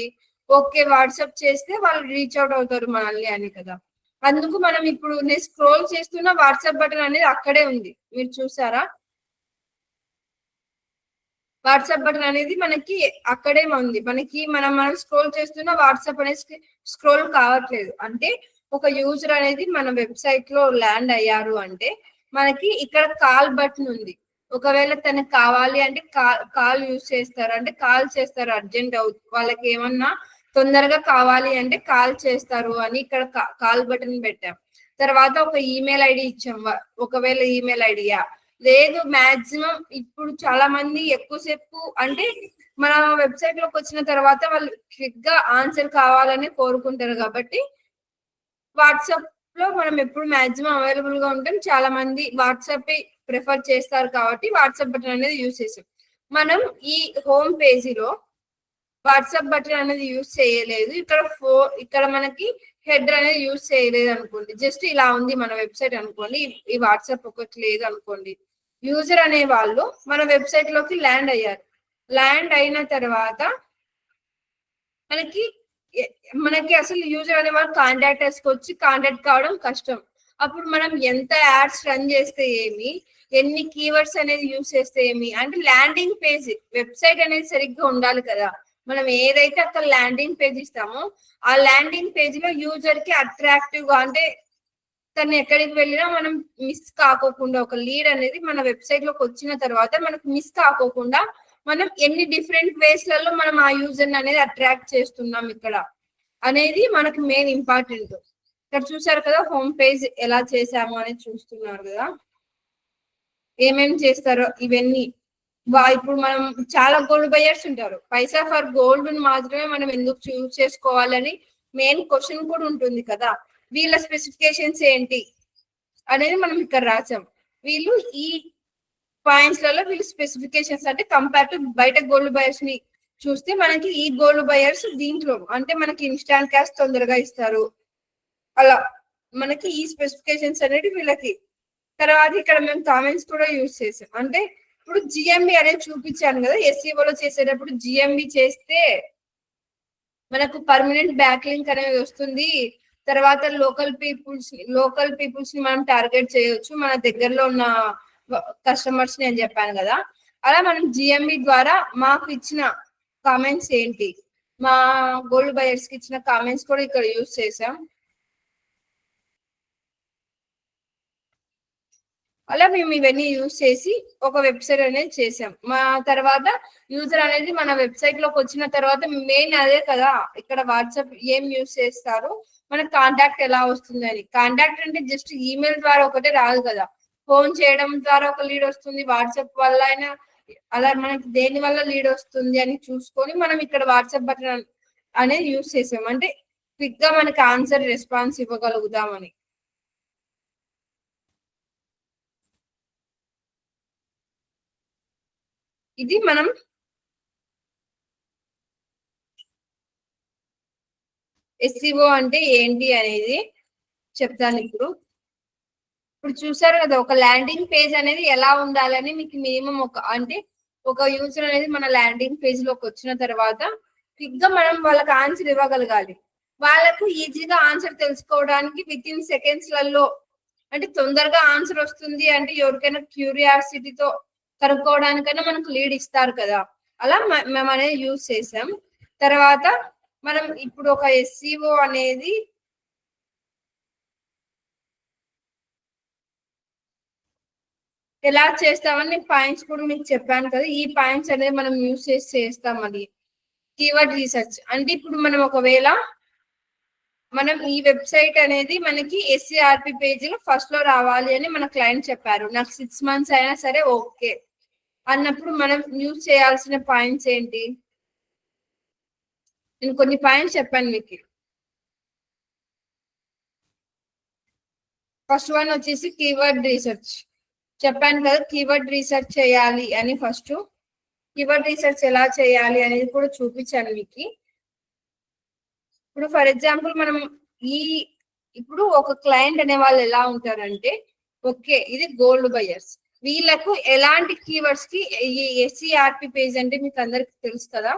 S1: ఓకే వాట్సాప్ చేస్తే వాళ్ళు రీచ్ అవుట్ అవుతారు మనల్ని అని కదా. అందుకు మనం ఇప్పుడు నేను స్క్రోల్ చేస్తున్న వాట్సాప్ బటన్ అనేది అక్కడే ఉంది, మీరు చూసారా, వాట్సాప్ బటన్ అనేది మనకి అక్కడే ఉంది. మనం స్క్రోల్ చేస్తున్న వాట్సాప్ అనేది స్క్రోల్ కావట్లేదు. అంటే ఒక యూజర్ అనేది మన వెబ్సైట్ లో ల్యాండ్ అయ్యారు అంటే మనకి ఇక్కడ కాల్ బటన్ ఉంది. ఒకవేళ తనకు కావాలి అంటే కాల్ యూజ్ చేస్తారు, అంటే కాల్ చేస్తారు అర్జెంట్ వాళ్ళకి ఏమన్నా తొందరగా కావాలి అంటే కాల్ చేస్తారు అని ఇక్కడ కాల్ బటన్ పెట్టాం. తర్వాత ఒక ఈమెయిల్ ఐడి ఇచ్చాం. ఒకవేళ ఈమెయిల్ ఐడియా లేదు, మాక్సిమం ఇప్పుడు చాలా మంది ఎక్కువసేపు అంటే మన వెబ్సైట్ లోకి వచ్చిన తర్వాత వాళ్ళు క్విక్ గా ఆన్సర్ కావాలని కోరుకుంటారు కాబట్టి వాట్సాప్ లో మనం ఎప్పుడు మాక్సిమం అవైలబుల్ గా ఉంటాం. చాలా మంది వాట్సాప్ ప్రిఫర్ చేస్తారు కాబట్టి వాట్సాప్ బటన్ అనేది యూజ్ చేసాం. మనం ఈ హోమ్ పేజీలో వాట్సాప్ బటన్ అనేది యూజ్ చేయలేదు, ఇక్కడ మనకి హెడర్ అనేది యూజ్ చేయలేదు అనుకోండి, జస్ట్ ఇలా ఉంది మన వెబ్సైట్ అనుకోండి, ఈ వాట్సాప్ ఒకటి లేదు అనుకోండి, యూజర్ అనే వాళ్ళు మన వెబ్సైట్ లోకి ల్యాండ్ అయ్యారు. ల్యాండ్ అయిన తర్వాత మనకి అసలు యూజర్ అనే వాళ్ళు కాంటాక్టర్స్ కి వచ్చి కాంటాక్ట్ కావడం కష్టం. అప్పుడు మనం ఎంత యాడ్స్ రన్ చేస్తే ఏమి, ఎన్ని కీవర్డ్స్ అనేది యూజ్ చేస్తే ఏమి, అంటే ల్యాండింగ్ పేజ్ వెబ్సైట్ అనేది సరిగ్గా ఉండాలి కదా. మనం ఏదైతే అక్కడ ల్యాండింగ్ పేజ్ ఇస్తామో ఆ ల్యాండింగ్ పేజ్ లో యూజర్ కి అట్రాక్టివ్ గా, అంటే తను ఎక్కడికి వెళ్ళినా మనం మిస్ కాకోకుండా, ఒక లీడ్ అనేది మన వెబ్సైట్ లోకి వచ్చిన తర్వాత మనకు మిస్ కాకోకుండా మనం ఎన్ని డిఫరెంట్ వేస్ లలో మనం ఆ యూజర్ అనేది అట్రాక్ట్ చేస్తున్నాం ఇక్కడ అనేది మనకు మెయిన్ ఇంపార్టెంట్. ఇక్కడ చూసారు కదా హోమ్ పేజ్ ఎలా చేసాము అనేది చూస్తున్నారు కదా, ఏమేమి చేస్తారో ఇవన్నీ. ఇప్పుడు మనం చాలా గోల్డ్ బయర్స్ ఉంటారు, పైసా ఫర్ గోల్డ్ మాత్రమే మనం ఎందుకు చూస్ చేసుకోవాలని మెయిన్ క్వశ్చన్ కూడా ఉంటుంది కదా. వీళ్ళ స్పెసిఫికేషన్స్ ఏంటి అనేది మనం ఇక్కడ రాసాం. వీళ్ళు ఈ పాయింట్స్ లలో వీళ్ళు స్పెసిఫికేషన్స్, అంటే కంపేర్ టు బయట గోల్డ్ బయర్స్ ని చూస్తే మనకి ఈ గోల్డ్ బయర్స్ దీంట్లో అంటే మనకి ఇన్స్టాంట్ క్యాష్ తొందరగా ఇస్తారు, అలా మనకి ఈ స్పెసిఫికేషన్స్ అనేది వీళ్ళకి. తర్వాత ఇక్కడ మేము కామెంట్స్ కూడా యూజ్ చేసాం. అంటే ఇప్పుడు జిఎంబి అనేది చూపించాను కదా, ఎస్ఈఓలో చేసేటప్పుడు జిఎంబి చేస్తే మనకు పర్మనెంట్ బ్యాక్ లింక్ అనేది వస్తుంది. తర్వాత లోకల్ పీపుల్స్ ని మనం టార్గెట్ చేయొచ్చు, మన దగ్గరలో ఉన్న కస్టమర్స్ ని అని చెప్పాను కదా. అలా మనం జిఎంబి ద్వారా మాకు ఇచ్చిన కామెంట్స్ ఏంటి, మా గోల్డ్ బయర్స్ కి ఇచ్చిన కామెంట్స్ కూడా ఇక్కడ యూజ్ చేసాం. అలా మేము ఇవన్నీ యూజ్ చేసి ఒక వెబ్సైట్ అనేది చేసాం. మా తర్వాత యూజర్ అనేది మన వెబ్సైట్ లోకి వచ్చిన తర్వాత మెయిన్ అదే కదా, ఇక్కడ వాట్సాప్ ఏం యూజ్ చేస్తారు, మనకు కాంటాక్ట్ ఎలా వస్తుంది అని. కాంటాక్ట్ అంటే జస్ట్ ఈమెయిల్ ద్వారా ఒకటే రాదు కదా, ఫోన్ చేయడం ద్వారా ఒక లీడ్ వస్తుంది, వాట్సాప్ వల్ల అయినా, అలా మనకి దేని వల్ల లీడ్ వస్తుంది అని చూసుకొని మనం ఇక్కడ వాట్సాప్ బటన్ అనేది యూజ్ చేసాం, అంటే క్విక్ గా మనకి ఆన్సర్ రెస్పాన్స్ ఇవ్వగలుగుతామని. ఇది మనం ఎస్ఈఓ అంటే ఏంటి అనేది చెప్తాను ఇప్పుడు. చూసారు కదా, ఒక ల్యాండింగ్ పేజ్ అనేది ఎలా ఉండాలని మీకు మినిమం ఒక యూజర్ అనేది మన ల్యాండింగ్ పేజ్ లోకి వచ్చిన తర్వాత క్విక్ గా మనం వాళ్ళకి ఆన్సర్ ఇవ్వగలగాలి. వాళ్ళకు ఈజీగా ఆన్సర్ తెలుసుకోవడానికి విత్ ఇన్ సెకండ్స్ లలో, అంటే తొందరగా ఆన్సర్ వస్తుంది అంటే ఎవరికైనా క్యూరియాసిటీతో కనుక్కోవడానికైనా మనకు లీడ్ ఇస్తారు కదా, అలా మేము అనేది యూజ్ చేసాం. తర్వాత మనం ఇప్పుడు ఒక ఎస్ఈఓ అనేది ఎలా చేస్తామని పాయింట్స్ కూడా మీకు చెప్పాను కదా, ఈ పాయింట్స్ అనేది మనం యూజ్ చేసి చేస్తాం. అది కీవర్డ్ రీసెర్చ్ అంటే ఇప్పుడు మనం ఒకవేళ మనం ఈ వెబ్సైట్ అనేది మనకి ఎస్సీఆర్పి పేజీలో ఫస్ట్ లో రావాలి అని మన క్లయింట్ చెప్పారు, నాకు 6 months అయినా సరే ఓకే అన్నప్పుడు మనం యూజ్ చేయాల్సిన పాయింట్స్ ఏంటి, నేను కొన్ని పాయింట్స్ చెప్పాను మీకు. ఫస్ట్ వన్ వచ్చేసి కీవర్డ్ రీసెర్చ్. చెప్పాను కదా కీవర్డ్ రీసెర్చ్ చేయాలి అని. ఫస్ట్ కీవర్డ్ రీసెర్చ్ ఎలా చేయాలి అనేది కూడా చూపించాను మీకు. ఇప్పుడు ఫర్ ఎగ్జాంపుల్ మనం ఇప్పుడు ఒక క్లయింట్ అనే వాళ్ళు ఎలా ఉంటారంటే, ఓకే ఇది గోల్డ్ బయర్స్, వీళ్ళకు ఎలాంటి కీవర్డ్స్ కి ఈ ఎస్సీఆర్పి పేజ్ అంటే మీకు అందరికి తెలుసు కదా,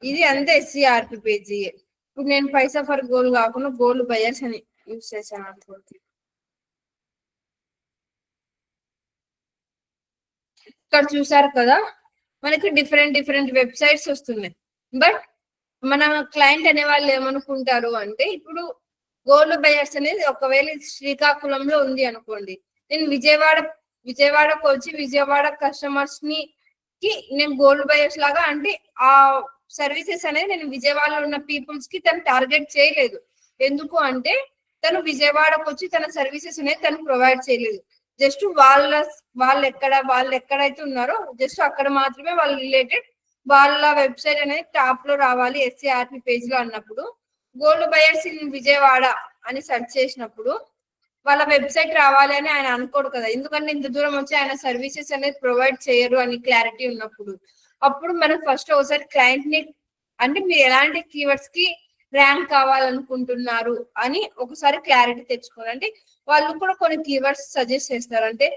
S1: ఇది అంతే ఎస్సీఆర్పి పేజీ. ఇప్పుడు నేను పైసా ఫర్ గోల్డ్ కాకుండా గోల్డ్ బయర్స్ అని యూజ్ చేశాను అనుకోండి. ఇక్కడ చూసారు కదా మనకి డిఫరెంట్ వెబ్సైట్స్ వస్తున్నాయి. బట్ మన క్లయింట్ అనే వాళ్ళు ఏమనుకుంటారు అంటే, ఇప్పుడు గోల్డ్ బయర్స్ అనేది ఒకవేళ శ్రీకాకుళంలో ఉంది అనుకోండి, నేను విజయవాడకు వచ్చి విజయవాడ కస్టమర్స్ నేను గోల్డ్ బయర్స్ లాగా అంటే ఆ సర్వీసెస్ అనేది నేను విజయవాడలో ఉన్న పీపుల్స్ కి తను టార్గెట్ చేయలేదు. ఎందుకు అంటే తను విజయవాడకు వచ్చి తన సర్వీసెస్ అనేది తను ప్రొవైడ్ చేయలేదు, జస్ట్ వాళ్ళు ఎక్కడైతే ఉన్నారో జస్ట్ అక్కడ మాత్రమే వాళ్ళు రిలేటెడ్ వాళ్ళ వెబ్సైట్ అనేది టాప్ లో రావాలి ఎస్సీఆర్పి పేజ్ లో అన్నప్పుడు, గోల్డ్ బయర్స్ ఇన్ విజయవాడ అని సెర్చ్ చేసినప్పుడు వాళ్ళ వెబ్సైట్ రావాలి అని ఆయన అనుకోడు కదా, ఎందుకంటే ఇంత దూరం వచ్చి ఆయన సర్వీసెస్ అనేది ప్రొవైడ్ చేయరు అని క్లారిటీ ఉన్నప్పుడు. అప్పుడు మనం ఫస్ట్ ఒకసారి క్లయింట్ ని అంటే మీరు ఎలాంటి కీవర్డ్స్ కి ర్యాంక్ కావాలనుకుంటున్నారు అని ఒకసారి క్లారిటీ తెచ్చుకోవాలి. అంటే వాళ్ళు కూడా కొన్ని కీవర్డ్స్ సజెస్ట్ చేస్తారు. అంటే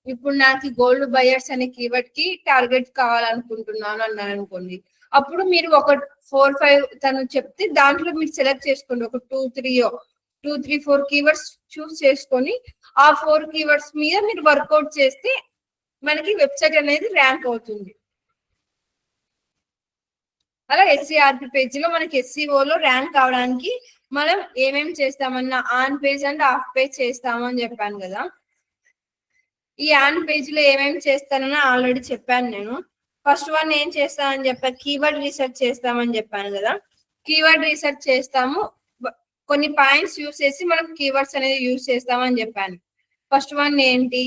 S1: ఇప్పుడు నాకు గోల్డ్ బయర్స్ అనే కీవర్డ్ కి టార్గెట్ కావాలనుకుంటున్నాను అన్నారు అనుకోండి, అప్పుడు మీరు ఒక 4-5 తను చెప్తే దాంట్లో మీరు సెలెక్ట్ చేసుకోండి. ఒక 2-3-4 కీవర్డ్స్ చూస్ చేసుకొని ఆ 4 కీవర్డ్స్ మీద మీరు వర్కౌట్ చేస్తే మనకి వెబ్సైట్ అనేది ర్యాంక్ అవుతుంది. అలా ఎస్సీఆర్పి పేజీలో మనకి ఎస్సీఓలో ర్యాంక్ అవడానికి మనం ఏమేమి చేస్తామన్నా on page and off page చేస్తామని చెప్పాను కదా. ఈ ఆన్ పేజ్ లో ఏమేమి చేస్తానని ఆల్రెడీ చెప్పాను నేను. ఫస్ట్ వన్ ఏం చేస్తామని చెప్పాను, కీవర్డ్ రీసెర్చ్ చేస్తామని చెప్పాను కదా. కీవర్డ్ రీసెర్చ్ చేస్తాము, కొన్ని పాయింట్స్ యూస్ చేసి మనం కీవర్డ్స్ అనేది యూస్ చేస్తామని చెప్పాను. ఫస్ట్ వన్ ఏంటి,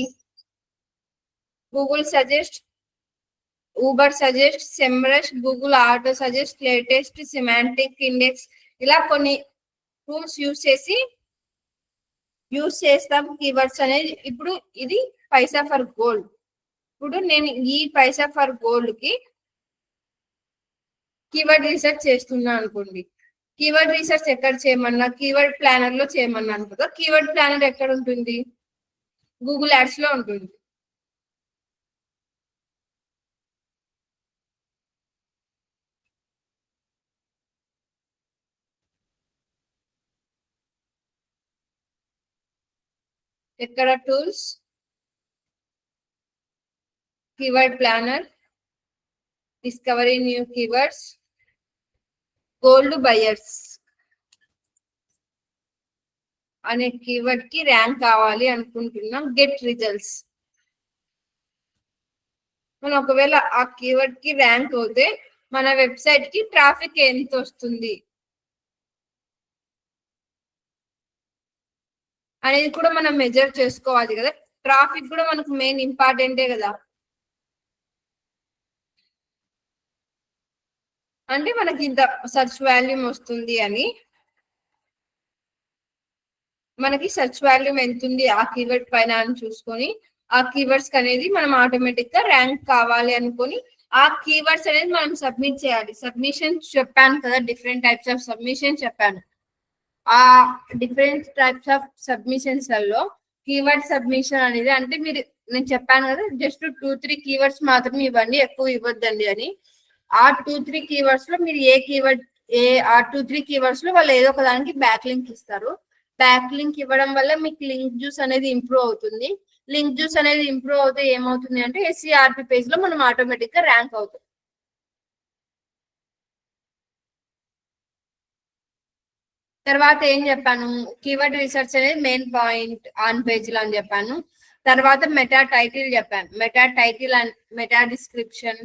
S1: Google suggest, Uber suggest, SEMrush, Google auto suggest, latest, semantic index, ఇలా కొన్ని టూల్స్ యూస్ చేస్తాం కీవర్డ్స్ అనేది. ఇప్పుడు ఇది పైసా ఫర్ గోల్డ్. ఇప్పుడు నేను ఈ పైసా ఫర్ గోల్డ్ కి కీవర్డ్ రీసెర్చ్ చేస్తున్నా అనుకోండి. కీవర్డ్ రీసెర్చ్ ఎక్కడ చేయమన్నా, కీవర్డ్ ప్లానర్ లో చేయమన్నా అనుకుంటా. కీవర్డ్ ప్లానర్ ఎక్కడ ఉంటుంది, గూగుల్ యాడ్స్ లో ఉంటుంది. ఎక్కడ tools, keyword planner, discovery new keywords, gold buyers అనే కీవర్డ్ కి ర్యాంక్ కావాలి అనుకుంటున్నాం. గెట్ రిజల్ట్స్, మనం ఒకవేళ ఆ కీవర్డ్ కి ర్యాంక్ అవుతే మన వెబ్సైట్ కి ట్రాఫిక్ ఎంత వస్తుంది అనేది కూడా మనం మెజర్ చేసుకోవాలి కదా. ట్రాఫిక్ కూడా మనకు మెయిన్ ఇంపార్టెంటే కదా. అంటే మనకి ఇంత సర్చ్ వాల్యూమ్ వస్తుంది అని, మనకి సర్చ్ వాల్యూమ్ ఎంత ఉంది ఆ కీవర్డ్ పైన అని చూసుకొని ఆ కీవర్డ్స్ అనేది మనం ఆటోమేటిక్ గా ర్యాంక్ కావాలి అనుకొని ఆ కీవర్డ్స్ అనేది మనం సబ్మిట్ చేయాలి. సబ్మిషన్ చెప్పాను కదా, డిఫరెంట్ టైప్స్ ఆఫ్ సబ్మిషన్ చెప్పాను. ఆ డిఫరెంట్ టైప్స్ ఆఫ్ సబ్మిషన్స్ లలో కీవర్డ్ సబ్మిషన్ అనేది, అంటే మీరు నేను చెప్పాను కదా జస్ట్ 2-3 కీవర్డ్స్ మాత్రమే ఇవ్వండి, ఎక్కువ ఇవ్వద్దండి అని. ఆ 2-3 కీవర్డ్స్ లో మీరు ఆ 2-3 కీవర్డ్స్ లో వాళ్ళు ఏదో ఒక దానికి బ్యాక్ లింక్ ఇస్తారు. బ్యాక్ లింక్ ఇవ్వడం వల్ల మీకు లింక్ జ్యూస్ అనేది ఇంప్రూవ్ అవుతుంది. లింక్ జ్యూస్ అనేది ఇంప్రూవ్ అవుతే ఏమవుతుంది అంటే ఎస్సీఆర్పి పేజ్ లో మనం ఆటోమేటిక్ గా ర్యాంక్ అవుతాం. తర్వాత ఏం చెప్పాను, కీవర్డ్ రీసెర్చ్ అనేది మెయిన్ పాయింట్ ఆన్ పేజ్ లో అని చెప్పాను. తర్వాత మెటా టైటిల్ చెప్పాను. Meta title and meta description,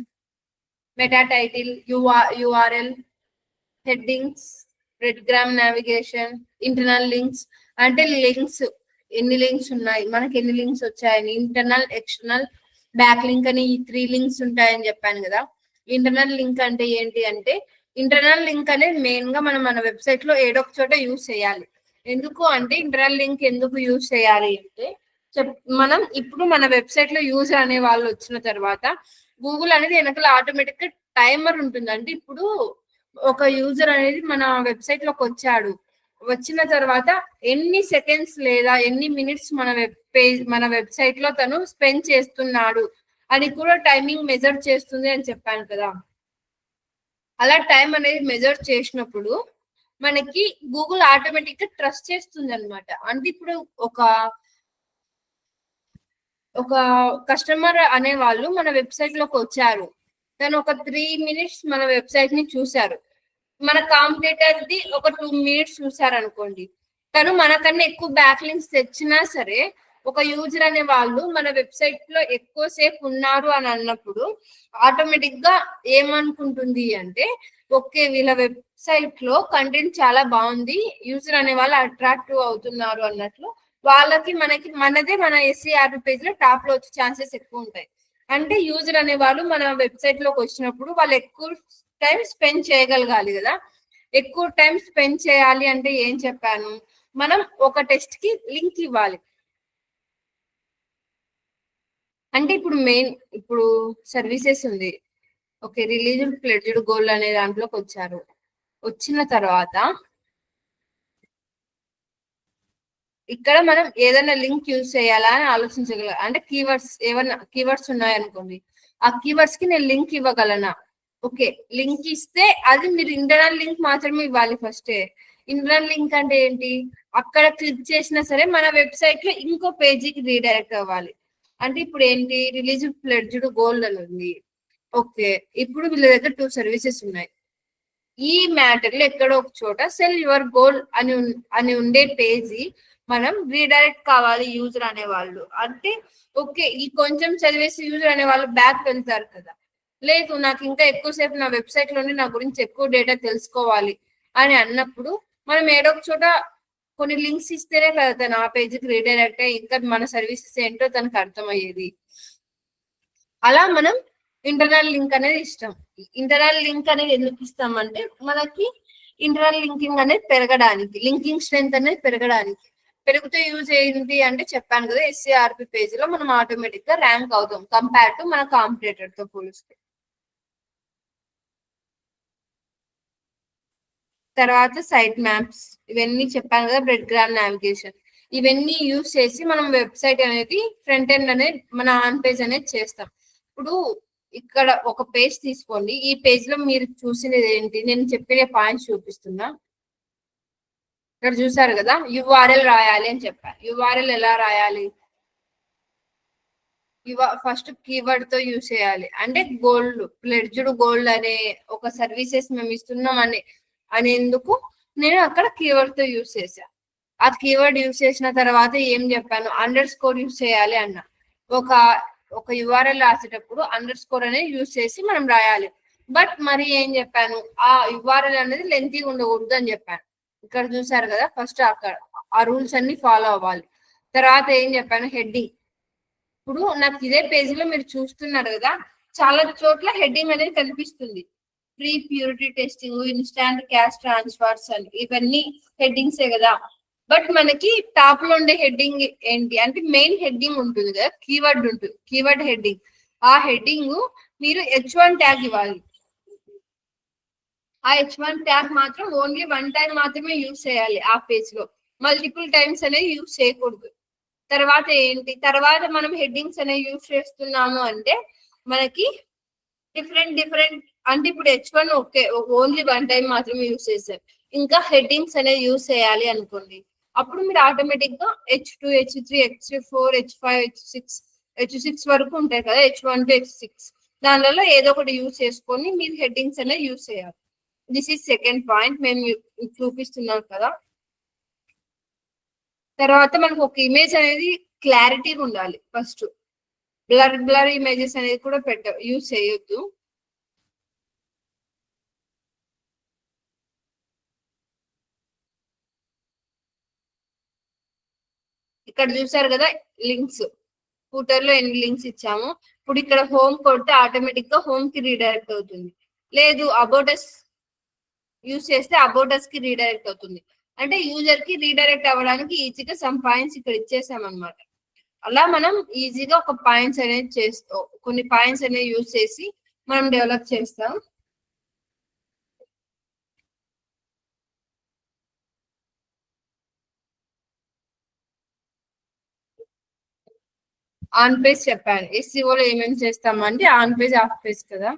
S1: meta title, URL, headings, breadcrumb navigation, internal links. అంటే లింక్స్ ఎన్ని లింక్స్ ఉన్నాయి, మనకి ఎన్ని లింక్స్ వచ్చాయని, ఇంటర్నల్, ఎక్స్టర్నల్, బ్యాక్ లింక్ అని ఈ 3 లింక్స్ ఉంటాయని చెప్పాను కదా. ఇంటర్నల్ లింక్ అంటే ఏంటి అంటే, ఇంటర్నల్ లింక్ అనేది మెయిన్ గా మనం మన వెబ్సైట్ లో ఏడొక చోట యూజ్ చేయాలి. ఎందుకు అంటే ఇంటర్నల్ లింక్ ఎందుకు యూజ్ చేయాలి అంటే, మనం ఇప్పుడు మన వెబ్సైట్ లో యూజర్ అనే వాళ్ళు వచ్చిన తర్వాత గూగుల్ అనేది వెనకాల ఆటోమేటిక్ గా టైమర్ ఉంటుంది. అంటే ఇప్పుడు ఒక యూజర్ అనేది మన వెబ్సైట్ లోకి వచ్చిన తర్వాత ఎన్ని సెకండ్స్ లేదా ఎన్ని మినిట్స్ మన వెబ్సైట్ లో తను స్పెండ్ చేస్తున్నాడు అని కూడా టైమింగ్ మెజర్ చేస్తుంది అని చెప్పాను కదా. అలా టైం అనేది మెజర్ చేసినప్పుడు మనకి గూగుల్ ఆటోమేటిక్ గా ట్రస్ట్ చేస్తుంది అనమాట. అంటే ఇప్పుడు ఒక కస్టమర్ అనే వాళ్ళు మన వెబ్సైట్ లోకి వచ్చారు, తను ఒక 3 మినిట్స్ మన వెబ్సైట్ ని చూశారు, మన కాంపిటేటర్ ది ఒక 2 మినిట్స్ చూసారు అనుకోండి, తను మనకన్నా ఎక్కువ బ్యాక్ లింక్స్ తెచ్చినా సరే ఒక యూజర్ అనే వాళ్ళు మన వెబ్సైట్ లో ఎక్కువ సేపు ఉన్నారు అని అన్నప్పుడు ఆటోమేటిక్ గా ఏమనుకుంటుంది అంటే, ఓకే వీళ్ళ వెబ్సైట్ లో కంటెంట్ చాలా బాగుంది, యూజర్ అనే వాళ్ళు అట్రాక్టివ్ అవుతున్నారు అన్నట్లు మనదే మన ఎస్సీఆర్పి పేజ్ లో టాప్ లో వచ్చే ఛాన్సెస్ ఎక్కువ ఉంటాయి. అంటే యూజర్ అనే వాళ్ళు మన వెబ్సైట్ లోకి వచ్చినప్పుడు వాళ్ళు ఎక్కువ టైం స్పెండ్ చేయగలగాలి కదా. ఎక్కువ టైం స్పెండ్ చేయాలి అంటే ఏం చెప్పాను, మనం ఒక టెస్ట్ కి లింక్ ఇవ్వాలి. అంటే ఇప్పుడు సర్వీసెస్ ఉంది. ఓకే, రిలీజ్డ్ ప్లెడ్జ్డ్ గోల్ అనే దాంట్లోకి వచ్చారు. వచ్చిన తర్వాత ఇక్కడ మనం ఏదైనా లింక్ యూజ్ చేయాలా అని ఆలోచించగల, అంటే ఏమన్నా కీవర్డ్స్ ఉన్నాయనుకోండి, ఆ కీవర్డ్స్ కి నేను లింక్ ఇవ్వగలనా? ఓకే, లింక్ ఇస్తే అది మీరు ఇంటర్నల్ లింక్ మాత్రమే ఇవ్వాలి ఫస్టే. ఇంటర్నల్ లింక్ అంటే ఏంటి? అక్కడ క్లిక్ చేసినా సరే మన వెబ్సైట్ లో ఇంకో పేజీకి రీడైరెక్ట్ అవ్వాలి. అంటే ఇప్పుడు ఏంటి, రిలీజ్ ప్లెడ్జ్డ్ గోల్డ్ అని ఉంది. ఓకే, ఇప్పుడు వీళ్ళ దగ్గర 2 సర్వీసెస్ ఉన్నాయి. ఈ మ్యాటర్ లో ఎక్కడో ఒక చోట సెల్ యువర్ గోల్ అని ఉండే పేజీ మనం రీడైరెక్ట్ కావాలి యూజర్ అనేవాళ్ళు. అంటే ఓకే, ఈ కొంచెం చదివేసి యూజర్ అనే వాళ్ళు బ్యాక్ వెళ్తారు కదా. లేదు, నాకు ఇంకా ఎక్కువసేపు నా వెబ్సైట్ లోనే నా గురించి ఎక్కువ డేటా తెలుసుకోవాలి అని అన్నప్పుడు మనం ఏడో ఒక చోట కొన్ని లింక్స్ ఇస్తేనే కదా తను ఆ పేజీకి రీడైరెక్ట్ అయ్యి ఇంకా మన సర్వీసెస్ ఏంటో తనకు అర్థమయ్యేది. అలా మనం ఇంటర్నల్ లింక్ అనేది ఇష్టం. ఇంటర్నల్ లింక్ అనేది ఎందుకు ఇస్తాం అంటే మనకి ఇంటర్నల్ లింకింగ్ అనేది పెరగడానికి, లింకింగ్ స్ట్రెంత్ అనేది పెరగడానికి. పెరుగుతూ యూజ్ ఏంటి అంటే చెప్పాను కదా, SCRP పేజీలో మనం ఆటోమేటిక్ గా ర్యాంక్ అవుతాం కంపేర్ టు మన కాంపిటేటర్ తో పోలిస్తే. తర్వాత సైట్ మ్యాప్స్, ఇవన్నీ చెప్పాను కదా, బ్రెడ్ గ్రామ్ నావిగేషన్, ఇవన్నీ యూజ్ చేసి మనం వెబ్సైట్ అనేది ఫ్రంట్ ఎండ్ అనేది మన ఆన్ పేజ్ అనేది చేస్తాం. ఇప్పుడు ఇక్కడ ఒక పేజ్ తీసుకోండి, ఈ పేజ్ లో మీరు చూసినది ఏంటి, నేను చెప్పిన పాయింట్స్ చూపిస్తున్నా. ఇక్కడ చూసారు కదా, యుఆర్ఎల్ రాయాలి అని చెప్పాను. యుఆర్ఎల్ ఎలా రాయాలి? ఫస్ట్ కీవర్డ్ తో యూజ్ చేయాలి. అంటే గోల్డ్, ప్లెడ్జ్డ్ గోల్డ్ అనే ఒక సర్వీసెస్ మేము ఇస్తున్నాం అనేందుకు నేను అక్కడ కీవర్డ్ తో యూజ్ చేశాను. ఆ కీవర్డ్ యూజ్ చేసిన తర్వాత ఏం చెప్పాను, అండర్ స్కోర్ యూజ్ చేయాలి అన్న. ఒక యుఆర్ఎల్ రాసేటప్పుడు అండర్ స్కోర్ అనేది యూజ్ చేసి మనం రాయాలి. బట్ మరి ఏం చెప్పాను, ఆ యుఆర్ఎల్ అనేది లెంతీగా ఉండకూడదు అని చెప్పాను. ఇక్కడ చూసారు కదా, ఫస్ట్ అక్కడ ఆ రూల్స్ అన్ని ఫాలో అవ్వాలి. తర్వాత ఏం చెప్పాను, హెడ్డింగ్. ఇప్పుడు నాకు ఇదే పేజీలో మీరు చూస్తున్నారు కదా, చాలా చోట్ల హెడ్డింగ్ అనేది కనిపిస్తుంది. Pre purity testing, instant cash transfers అని, ఇవన్నీ హెడ్డింగ్సే కదా. బట్ మనకి టాప్ లో ఉండే హెడ్డింగ్ ఏంటి అంటే మెయిన్ హెడ్డింగ్ ఉంటుంది కదా, కీవర్డ్ ఉంటుంది, కీవర్డ్ హెడ్డింగ్. ఆ హెడ్డింగ్ మీరు H1 ట్యాగ్ ఇవ్వాలి. ఆ H1 ట్యాగ్ మాత్రం ఓన్లీ 1 టైం మాత్రమే యూజ్ చేయాలి ఆ పేజ్ లో, మల్టిపుల్ టైమ్స్ అనేది యూజ్ చేయకూడదు. తర్వాత ఏంటి, తర్వాత మనం హెడ్డింగ్స్ అనేవి యూజ్ చేస్తున్నాము అంటే మనకి డిఫరెంట్ అంటే ఇప్పుడు H1 ఓకే ఓన్లీ 1 టైం మాత్రమే యూజ్ చేశారు, ఇంకా హెడ్డింగ్స్ అనేవి యూజ్ చేయాలి అనుకోండి, అప్పుడు మీరు ఆటోమేటిక్ గా H2, H3, H4, H5, H6 వరకు ఉంటాయి కదా, H1 to H6, దానిలో ఏదో ఒకటి యూజ్ చేసుకొని మీరు హెడ్డింగ్స్ అనేవి యూజ్ చేయాలి. దిస్ ఈజ్ సెకండ్ పాయింట్ మేము చూపిస్తున్నాం కదా. తర్వాత మనకు ఒక ఇమేజ్ అనేది క్లారిటీగా ఉండాలి. ఫస్ట్ బ్లర్ ఇమేజెస్ అనేది కూడా యూజ్ చేయొద్దు. ఇక్కడ చూసారు కదా లింక్స్, ఫూటర్ లో ఎన్ని లింక్స్ ఇచ్చాము. ఇప్పుడు ఇక్కడ హోమ్ కొడితే ఆటోమేటిక్ గా హోమ్ కి రీడైరెక్ట్ అవుతుంది. లేదు అబౌటస్ యూజ్ చేస్తే అబౌటస్ కి రీడైరెక్ట్ అవుతుంది. అంటే యూజర్ కి రీడైరెక్ట్ అవ్వడానికి ఈజీగా సమ్ పాయింట్స్ ఇక్కడ ఇచ్చేసాం అనమాట. అలా మనం ఈజీగా ఒక పాయింట్స్ అనేది చేస్తాం, కొన్ని పాయింట్స్ అనేవి యూజ్ చేసి మనం డెవలప్ చేస్తాం. ఆన్ పేజ్ చెప్పాను, SEO లో ఏమేమి చేస్తామంటే ఆన్ పేజ్, ఆఫ్ పేజ్ కదా.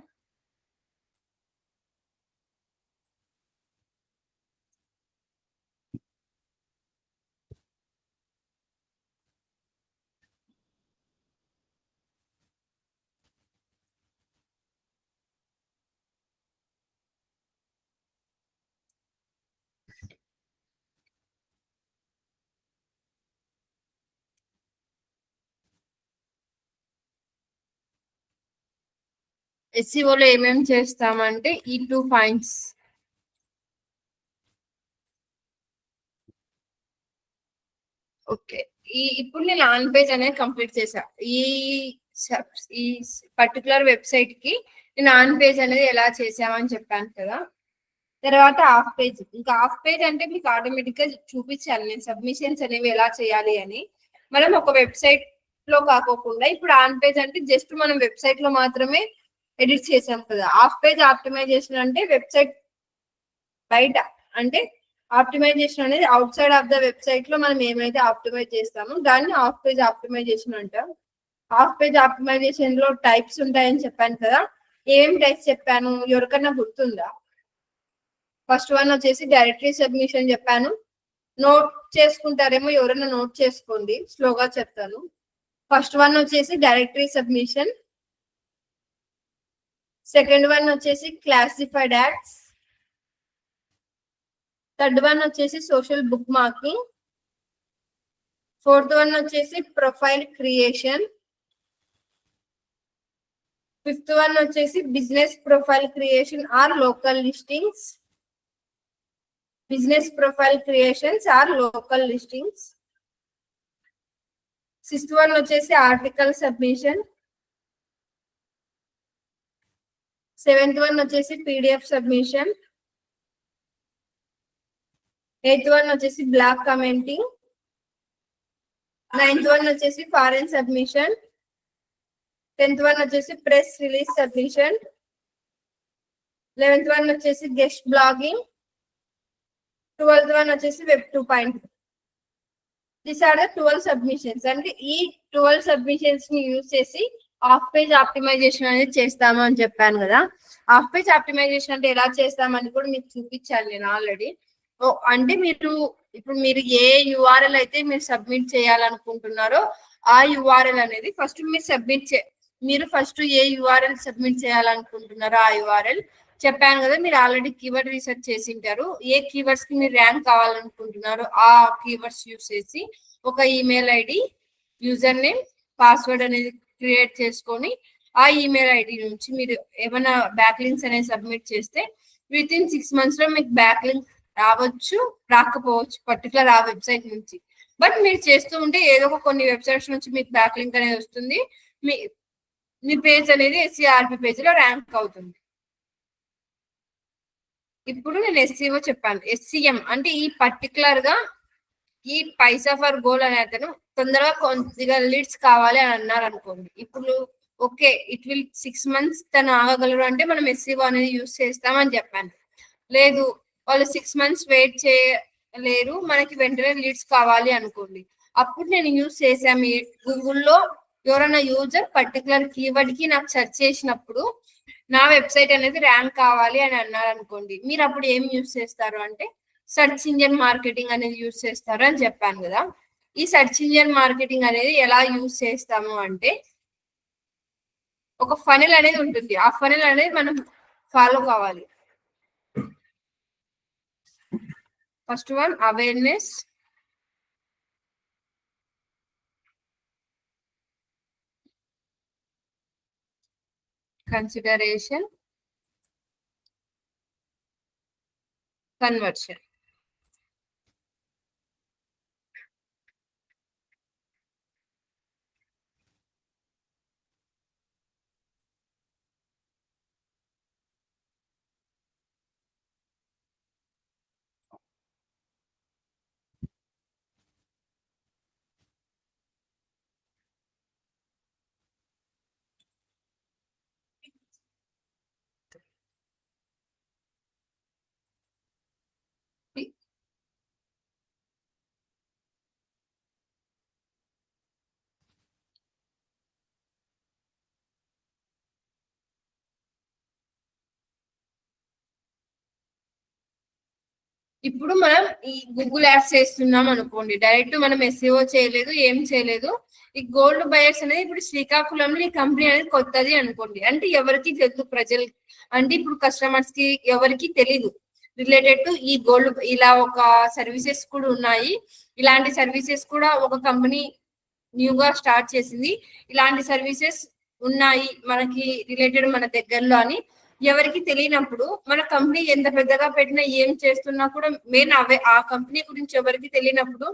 S1: SEO లో ఏమేమి చేస్తామంటే ఈ 2 పాయింట్స్. ఓకే, ఇప్పుడు నేను ఆన్ పేజ్ అనేది కంప్లీట్ చేశా. ఈ పర్టికులర్ వెబ్సైట్ కి నేను ఆన్ పేజ్ అనేది ఎలా చేసామని చెప్పాను కదా. తర్వాత ఆఫ్ పేజ్, ఇంకా ఆఫ్ పేజ్ అంటే మీకు ఆటోమేటిక్ గా చూపించాను నేను సబ్మిషన్స్ అనేవి ఎలా చేయాలి అని. మనం ఒక వెబ్సైట్ లో కాకోకుండా ఇప్పుడు ఆన్ పేజ్ అంటే జస్ట్ మనం వెబ్సైట్ లో మాత్రమే ఎడిట్ చేసాం కదా. ఆఫ్ పేజ్ ఆప్టిమైజేషన్ అంటే వెబ్సైట్ బయట, అంటే ఆప్టిమైజేషన్ అనేది out side of the website లో మనం ఏమైతే ఆప్టిమైజ్ చేస్తామో దాన్ని ఆఫ్ పేజ్ ఆప్టిమైజేషన్ అంటాం. ఆఫ్ పేజ్ ఆప్టిమైజేషన్ లో టైప్స్ ఉంటాయని చెప్పాను కదా. ఏం టైప్స్ చెప్పాను ఎవరికన్నా గుర్తుందా? ఫస్ట్ వన్ వచ్చేసి డైరెక్టరీ సబ్మిషన్ చెప్పాను. నోట్ చేసుకుంటారేమో, ఎవరైనా నోట్ చేసుకోండి, స్లోగా చెప్తాను. ఫస్ట్ వన్ వచ్చేసి డైరెక్టరీ సబ్మిషన్. సెకండ్ వన్ వచ్చేసి క్లాసిఫైడ్ యాడ్స్. థర్డ్ వన్ వచ్చేసి social bookmarking. Fourth one వచ్చేసి ప్రొఫైల్ క్రియేషన్. ఫిఫ్త్ వన్ వచ్చేసి business profile creation or local listings. Business profile creations or local listings. Sixth one వచ్చేసి article submission. Seventh one వచ్చేసి PDF submission. Eighth one వచ్చేసి blog commenting. Ninth one వచ్చేసి forum submission. 10th one వచ్చేసి press release submission. 11th one వచ్చేసి guest blogging. 12th one వచ్చేసి web 2.0. These are the 12 submissions. అంటే ఈ 12 submissions ని use చేసి ఆఫ్ పేజ్ ఆప్టిమైజేషన్ అనేది చేస్తాము అని చెప్పాను కదా. ఆఫ్ పేజ్ ఆప్టిమైజేషన్ అంటే ఎలా చేస్తామని కూడా మీకు చూపించాను నేను ఆల్రెడీ. అంటే మీరు ఏ యుఆర్ఎల్ అయితే మీరు సబ్మిట్ చేయాలనుకుంటున్నారో ఆ యుఆర్ఎల్ అనేది ఫస్ట్ మీరు ఫస్ట్ ఏ యుఆర్ఎల్ సబ్మిట్ చేయాలనుకుంటున్నారో ఆ యుఆర్ఎల్ చెప్పాను కదా. మీరు ఆల్రెడీ కీవర్డ్ రీసెర్చ్ చేసి ఉంటారు. ఏ కీవర్డ్స్ కి మీరు ర్యాంక్ కావాలనుకుంటున్నారో ఆ కీవర్డ్స్ యూస్ చేసి ఒక email ID, user name, password అనేది క్రియేట్ చేసుకొని ఆ ఈమెయిల్ ఐడి నుంచి మీరు ఏమైనా బ్యాక్ లింక్స్ అనేది సబ్మిట్ చేస్తే విత్ ఇన్ 6 months లో మీకు బ్యాక్ లింక్ రావచ్చు, రాకపోవచ్చు పర్టికులర్ ఆ వెబ్సైట్ నుంచి. బట్ మీరు చేస్తూ ఉంటే ఏదో ఒక కొన్ని వెబ్సైట్స్ నుంచి మీకు బ్యాక్ లింక్ అనేది వస్తుంది. మీ పేజ్ అనేది ఎస్సీఆర్పి పేజ్ లో ర్యాంక్ అవుతుంది. ఇప్పుడు నేను ఎస్సీఓ చెప్పాను. ఎస్సీఎం అంటే ఈ పర్టికులర్ గా ఈ పైసా ఫర్ గోల్ అనే అతను తొందరగా కొద్దిగా లీడ్స్ కావాలి అని అన్నారు అనుకోండి. ఇప్పుడు ఓకే ఇట్ విల్ 6 months తను ఆగగలరు అంటే మనం ఎస్సీఓ అనేది యూజ్ చేస్తామని చెప్పాను. లేదు వాళ్ళు 6 months వెయిట్ చేయలేరు, మనకి వెంటనే లీడ్స్ కావాలి అనుకోండి, అప్పుడు నేను యూజ్ చేసాము. గూగుల్లో ఎవరైనా యూజర్ పర్టికులర్ కీవర్డ్ కి నాకు సెర్చ్ చేసినప్పుడు నా వెబ్సైట్ అనేది ర్యాంక్ కావాలి అని అన్నారు అనుకోండి, మీరు అప్పుడు ఏం యూజ్ చేస్తారు అంటే సెర్చ్ ఇంజిన్ మార్కెటింగ్ అనేది యూజ్ చేస్తారు అని చెప్పాను కదా. ఈ సెర్చ్ ఇంజిన్ మార్కెటింగ్ అనేది ఎలా యూజ్ చేస్తాము అంటే ఒక ఫనెల్ అనేది ఉంటుంది. ఆ ఫనెల్ అనేది మనం ఫాలో కావాలి. First one awareness, consideration, conversion. ఇప్పుడు మనం ఈ గూగుల్ యాడ్స్ చేస్తున్నాం అనుకోండి, డైరెక్ట్ మనం ఎస్ఈఓ చేయలేదు, ఏం చేయలేదు. ఈ గోల్డ్ బయర్స్ అనేది ఇప్పుడు శ్రీకాకుళంలో ఈ కంపెనీ అనేది కొత్తది అనుకోండి, అంటే ఎవరికి తెలియదు ప్రజలు, అంటే ఇప్పుడు కస్టమర్స్ కి ఎవరికి తెలీదు రిలేటెడ్ టు ఈ గోల్డ్. ఇలా ఒక సర్వీసెస్ కూడా ఉన్నాయి, ఇలాంటి సర్వీసెస్ కూడా ఒక కంపెనీ న్యూగా స్టార్ట్ చేసింది, ఇలాంటి సర్వీసెస్ ఉన్నాయి మనకి రిలేటెడ్ మన దగ్గరలో అని ఎవరికి తెలియనప్పుడు మన కంపెనీ ఎంత పెద్దగా పెట్టినా ఏం చేస్తున్నా కూడా మెయిన్ అవే ఆ కంపెనీ గురించి ఎవరికి తెలియనప్పుడు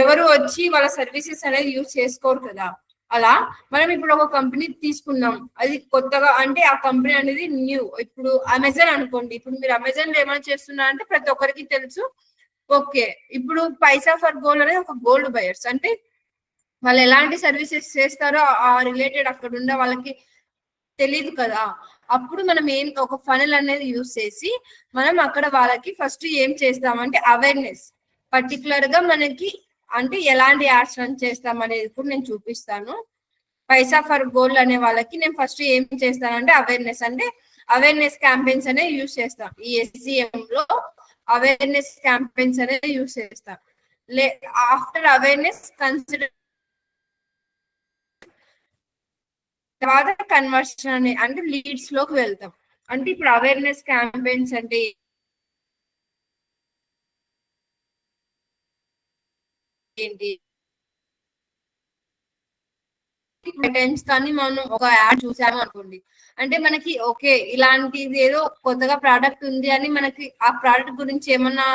S1: ఎవరు వచ్చి వాళ్ళ సర్వీసెస్ అనేది యూజ్ చేసుకోరు కదా. అలా మనం ఇప్పుడు ఒక కంపెనీ తీసుకున్నాం, అది కొత్తగా, అంటే ఆ కంపెనీ అనేది న్యూ. ఇప్పుడు అమెజాన్ అనుకోండి, ఇప్పుడు మీరు అమెజాన్ లో ఏమైనా చేస్తున్నా అంటే ప్రతి ఒక్కరికి తెలుసు. ఓకే ఇప్పుడు పైసా ఫర్ గోల్డ్ అనేది ఒక గోల్డ్ బయర్స్, అంటే వాళ్ళు ఎలాంటి సర్వీసెస్ చేస్తారో ఆ రిలేటెడ్ అక్కడ ఉన్న వాళ్ళకి తెలియదు కదా. అప్పుడు మనం ఏం ఒక ఫనల్ అనేది యూస్ చేసి మనం అక్కడ వాళ్ళకి ఫస్ట్ ఏం చేస్తామంటే అవేర్నెస్, పర్టికులర్ గా మనకి అంటే ఎలాంటి యాడ్స్ రన్ చేస్తాం అనేది కూడా నేను చూపిస్తాను. పైసా ఫర్ గోల్డ్ అనే వాళ్ళకి నేను ఫస్ట్ ఏం చేస్తానంటే అవేర్నెస్, అంటే అవేర్నెస్ క్యాంపెయిన్స్ అనేవి యూస్ చేస్తాం. ఈ SCM లో అవేర్నెస్ క్యాంపెయిన్స్ అనేవి యూస్ చేస్తాం. ఆఫ్టర్ అవేర్నెస్ కన్సిడర్ తర్వాత కన్వర్షన్ అనే అంటే లీడ్స్ లోకి వెళ్తాం. అంటే ఇప్పుడు అవేర్నెస్ క్యాంపెయిన్స్ అంటే ఏంటి, టైమ్స్ కానీ మనం ఒక యాడ్ చూసాము అనుకోండి, అంటే మనకి ఓకే ఇలాంటిది ఏదో కొత్తగా ప్రోడక్ట్ ఉంది అని మనకి ఆ ప్రోడక్ట్ గురించి ఏమన్నా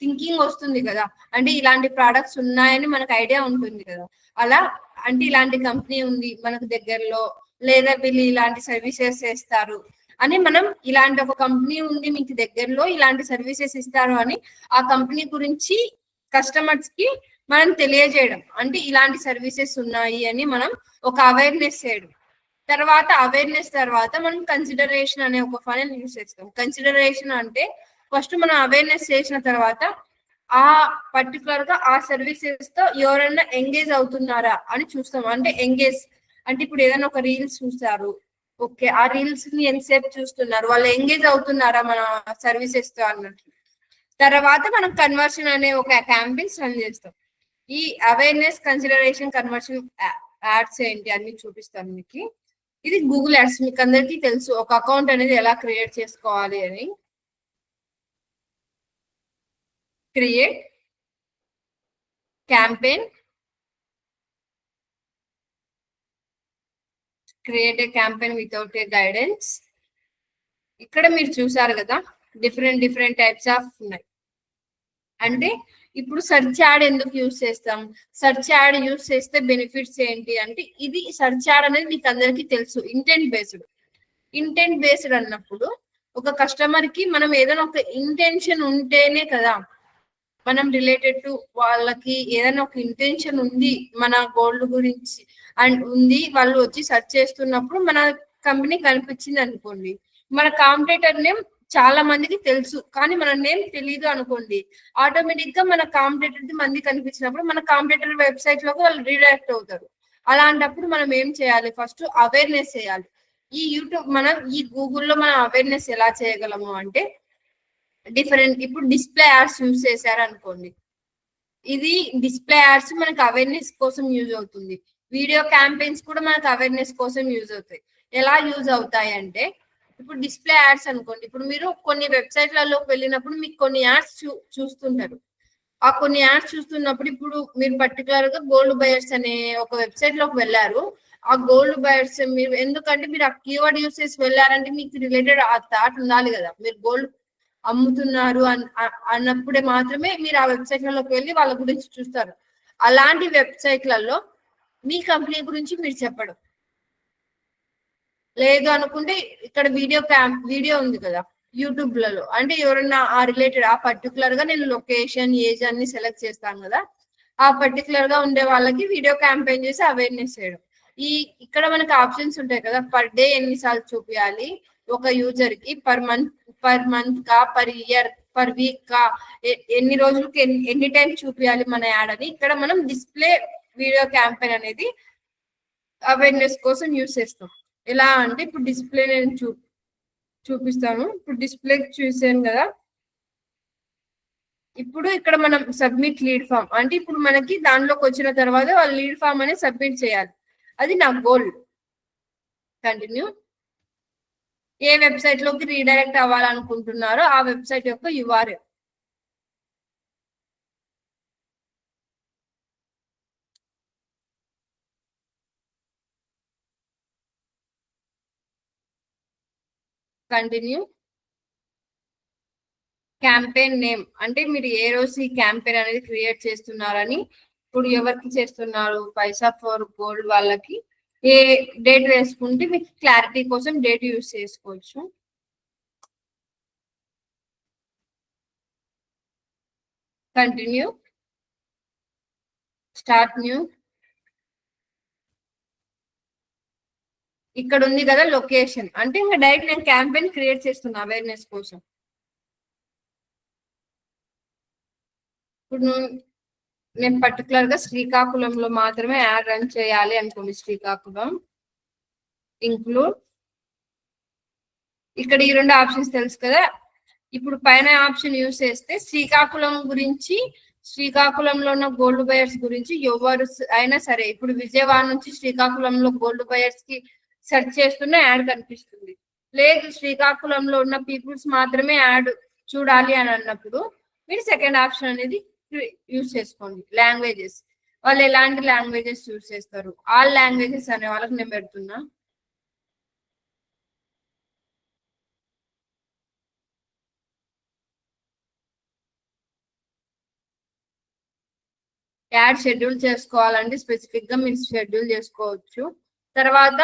S1: థింకింగ్ వస్తుంది కదా, అంటే ఇలాంటి ప్రోడక్ట్స్ ఉన్నాయని మనకు ఐడియా ఉంటుంది కదా. అలా అంటే ఇలాంటి కంపెనీ ఉంది మనకు దగ్గరలో, లేదా వీళ్ళు ఇలాంటి సర్వీసెస్ చేస్తారు అని మనం ఇలాంటి ఒక కంపెనీ ఉంది మీకు దగ్గరలో ఇలాంటి సర్వీసెస్ ఇస్తారు అని ఆ కంపెనీ గురించి కస్టమర్స్ కి మనం తెలియజేయడం, అంటే ఇలాంటి సర్వీసెస్ ఉన్నాయి అని మనం ఒక అవేర్నెస్ చేయడం. తర్వాత అవేర్నెస్ తర్వాత మనం కన్సిడరేషన్ అనే ఒక ఫనల్ యూస్ చేస్తాం. కన్సిడరేషన్ అంటే ఫస్ట్ మనం అవేర్నెస్ చేసిన తర్వాత ఆ పర్టికులర్ గా ఆ సర్వీసెస్ తో ఎవరైనా ఎంగేజ్ అవుతున్నారా అని చూస్తాం. అంటే ఎంగేజ్ అంటే ఇప్పుడు ఏదైనా ఒక రీల్స్ చూస్తారు, ఓకే ఆ రీల్స్ ని ఎంతసేపు చూస్తున్నారు, వాళ్ళు ఎంగేజ్ అవుతున్నారా మన సర్వీసెస్ తో అన్నట్టు. తర్వాత మనం కన్వర్షన్ అనే ఒక క్యాంపెయిన్స్ రన్ చేస్తాం. ఈ అవేర్నెస్, కన్సిడరేషన్, కన్వర్షన్ యాడ్స్ ఏంటి అన్ని చూపిస్తాను మీకు. ఇది గూగుల్ యాడ్స్, మీకు అందరికీ తెలుసు ఒక అకౌంట్ అనేది ఎలా క్రియేట్ చేసుకోవాలి అని. Create campaign, create a campaign without a guidance. ఇక్కడ మీరు చూసారు కదా డిఫరెంట్ టైప్స్ ఆఫ్ ఉన్నాయి. అంటే ఇప్పుడు సెర్చ్ యాడ్ ఎందుకు యూస్ చేస్తాం, సెర్చ్ యాడ్ యూస్ చేస్తే బెనిఫిట్స్ ఏంటి అంటే, ఇది సెర్చ్ యాడ్ అనేది మీకు అందరికీ తెలుసు ఇంటెంట్ బేస్డ్. ఇంటెంట్ బేస్డ్ అన్నప్పుడు ఒక కస్టమర్ కి మనం ఏదైనా ఒక ఇంటెన్షన్ ఉంటేనే కదా, మనం రిలేటెడ్ టు వాళ్ళకి ఏదైనా ఒక ఇంటెన్షన్ ఉంది మన గోల్డ్ గురించి అండ్ ఉంది, వాళ్ళు వచ్చి సెర్చ్ చేస్తున్నప్పుడు మన కంపెనీ కనిపించింది అనుకోండి, మన కాంపిటేటర్ నేమ్ చాలా మందికి తెలుసు కానీ మన నేమ్ తెలియదు అనుకోండి, ఆటోమేటిక్ గా మన కాంపిటేటర్ మంది కనిపించినప్పుడు మన కాంపిటేటర్ వెబ్సైట్ లోకి వాళ్ళు రీడైరెక్ట్ అవుతారు. అలాంటప్పుడు మనం ఏం చేయాలి, ఫస్ట్ అవేర్నెస్ చేయాలి. ఈ యూట్యూబ్ మనం ఈ గూగుల్లో మనం అవేర్నెస్ ఎలా చేయగలము అంటే, డిఫరెంట్ ఇప్పుడు డిస్ప్లే యాడ్స్ యూజ్ చేశారు అనుకోండి, ఇది డిస్ప్లే యాడ్స్ మనకు అవేర్నెస్ కోసం యూజ్ అవుతుంది. వీడియో క్యాంపెయిన్స్ కూడా మనకు అవేర్నెస్ కోసం యూజ్ అవుతాయి. ఎలా యూజ్ అవుతాయి అంటే, ఇప్పుడు డిస్ప్లే యాడ్స్ అనుకోండి, ఇప్పుడు మీరు కొన్ని వెబ్సైట్లలోకి వెళ్ళినప్పుడు మీకు కొన్ని యాడ్స్ చూస్తుంటారు. ఆ కొన్ని యాడ్స్ చూస్తున్నప్పుడు ఇప్పుడు మీరు పర్టికులర్ గా గోల్డ్ బయర్స్ అనే ఒక వెబ్సైట్ లోకి వెళ్ళారు. ఆ గోల్డ్ బయర్స్ మీరు ఎందుకంటే మీరు ఆ కీవర్డ్ యూస్ చేసి వెళ్ళారంటే మీకు రిలేటెడ్ ఆ థాట్ ఉండాలి కదా, మీరు గోల్డ్ అమ్ముతున్నారు అన్నప్పుడే మాత్రమే మీరు ఆ వెబ్సైట్లలోకి వెళ్ళి వాళ్ళ గురించి చూస్తారు. అలాంటి వెబ్సైట్లలో మీ కంపెనీ గురించి మీరు చెప్పడం లేదు అనుకుంటే, ఇక్కడ వీడియో ఉంది కదా యూట్యూబ్ లలో, అంటే ఎవరన్నా ఆ రిలేటెడ్ ఆ పర్టికులర్ గా నేను లొకేషన్ ఏజ్ అన్ని సెలెక్ట్ చేస్తాను కదా, ఆ పర్టికులర్ గా ఉండే వాళ్ళకి వీడియో క్యాంపెయిన్ చేసి అవేర్నెస్ చేయడం. ఇక్కడ మనకి ఆప్షన్స్ ఉంటాయి కదా, పర్ డే ఎన్నిసార్లు చూపించాలి ఒక యూజర్ కి, పర్ మంత్ కా, పర్ ఇయర్, పర్ వీక్ కా, ఎన్ని రోజులకి ఎన్ని టైమ్స్ చూపించాలి మన యాడ్ అని. ఇక్కడ మనం డిస్ప్లే వీడియో క్యాంపెయిన్ అనేది అవేర్నెస్ కోసం యూస్ చేస్తాం. ఎలా అంటే ఇప్పుడు డిస్ప్లే నేను చూపిస్తాను. ఇప్పుడు డిస్ప్లే చూసాను కదా, ఇప్పుడు ఇక్కడ మనం సబ్మిట్ లీడ్ ఫామ్ అంటే ఇప్పుడు మనకి దానిలోకి వచ్చిన తర్వాత వాళ్ళు లీడ్ ఫామ్ అనేది సబ్మిట్ చేయాలి. అది నా గోల్. కంటిన్యూ. ఏ వెబ్సైట్ లోకి రీడైరెక్ట్ అవ్వాలనుకుంటున్నారో ఆ వెబ్సైట్ యొక్క URL. కంటిన్యూ. క్యాంపెయిన్ నేమ్ అంటే మీరు ఏ రోజు ఈ క్యాంపెయిన్ అనేది క్రియేట్ చేస్తున్నారని, ఇప్పుడు ఎవరికి చేస్తున్నారు, పైసా ఫర్ గోల్డ్ వాళ్ళకి ఏ డేట్ వేసుకుంటే మీకు క్లారిటీ కోసం డేట్ యూస్ చేసుకోవచ్చు. కంటిన్యూ. Start new. ఇక్కడ ఉంది కదా లొకేషన్, అంటే ఇంకా డైరెక్ట్ నేను క్యాంపెయిన్ క్రియేట్ చేస్తున్నా అవేర్నెస్ కోసం. ఇప్పుడు నేను పర్టికులర్ గా శ్రీకాకుళంలో మాత్రమే యాడ్ రన్ చేయాలి అనుకోండి. శ్రీకాకుళం ఇంక్లూడ్, ఇక్కడ ఈ రెండు ఆప్షన్స్ తెలుసు కదా. ఇప్పుడు పైన ఆప్షన్ యూజ్ చేస్తే శ్రీకాకుళం గురించి, శ్రీకాకుళంలో ఉన్న గోల్డ్ బయర్స్ గురించి ఎవరు అయినా సరే, ఇప్పుడు విజయవాడ నుంచి శ్రీకాకుళంలో గోల్డ్ బయర్స్ కి సెర్చ్ చేస్తున్న యాడ్ కనిపిస్తుంది. లేదు శ్రీకాకుళంలో ఉన్న పీపుల్స్ మాత్రమే యాడ్ చూడాలి అని అన్నప్పుడు మీరు సెకండ్ ఆప్షన్ అనేది యూజ్ చేసుకోండి. లాంగ్వేజెస్, వాళ్ళు ఎలాంటి లాంగ్వేజెస్ యూజ్ చేస్తారు, ఆల్ లాంగ్వేజెస్ అనే వాళ్ళకి నేను పెడుతున్నా. యాడ్ షెడ్యూల్ చేసుకోవాలంటే స్పెసిఫిక్ గా మీరు షెడ్యూల్ చేసుకోవచ్చు. తర్వాత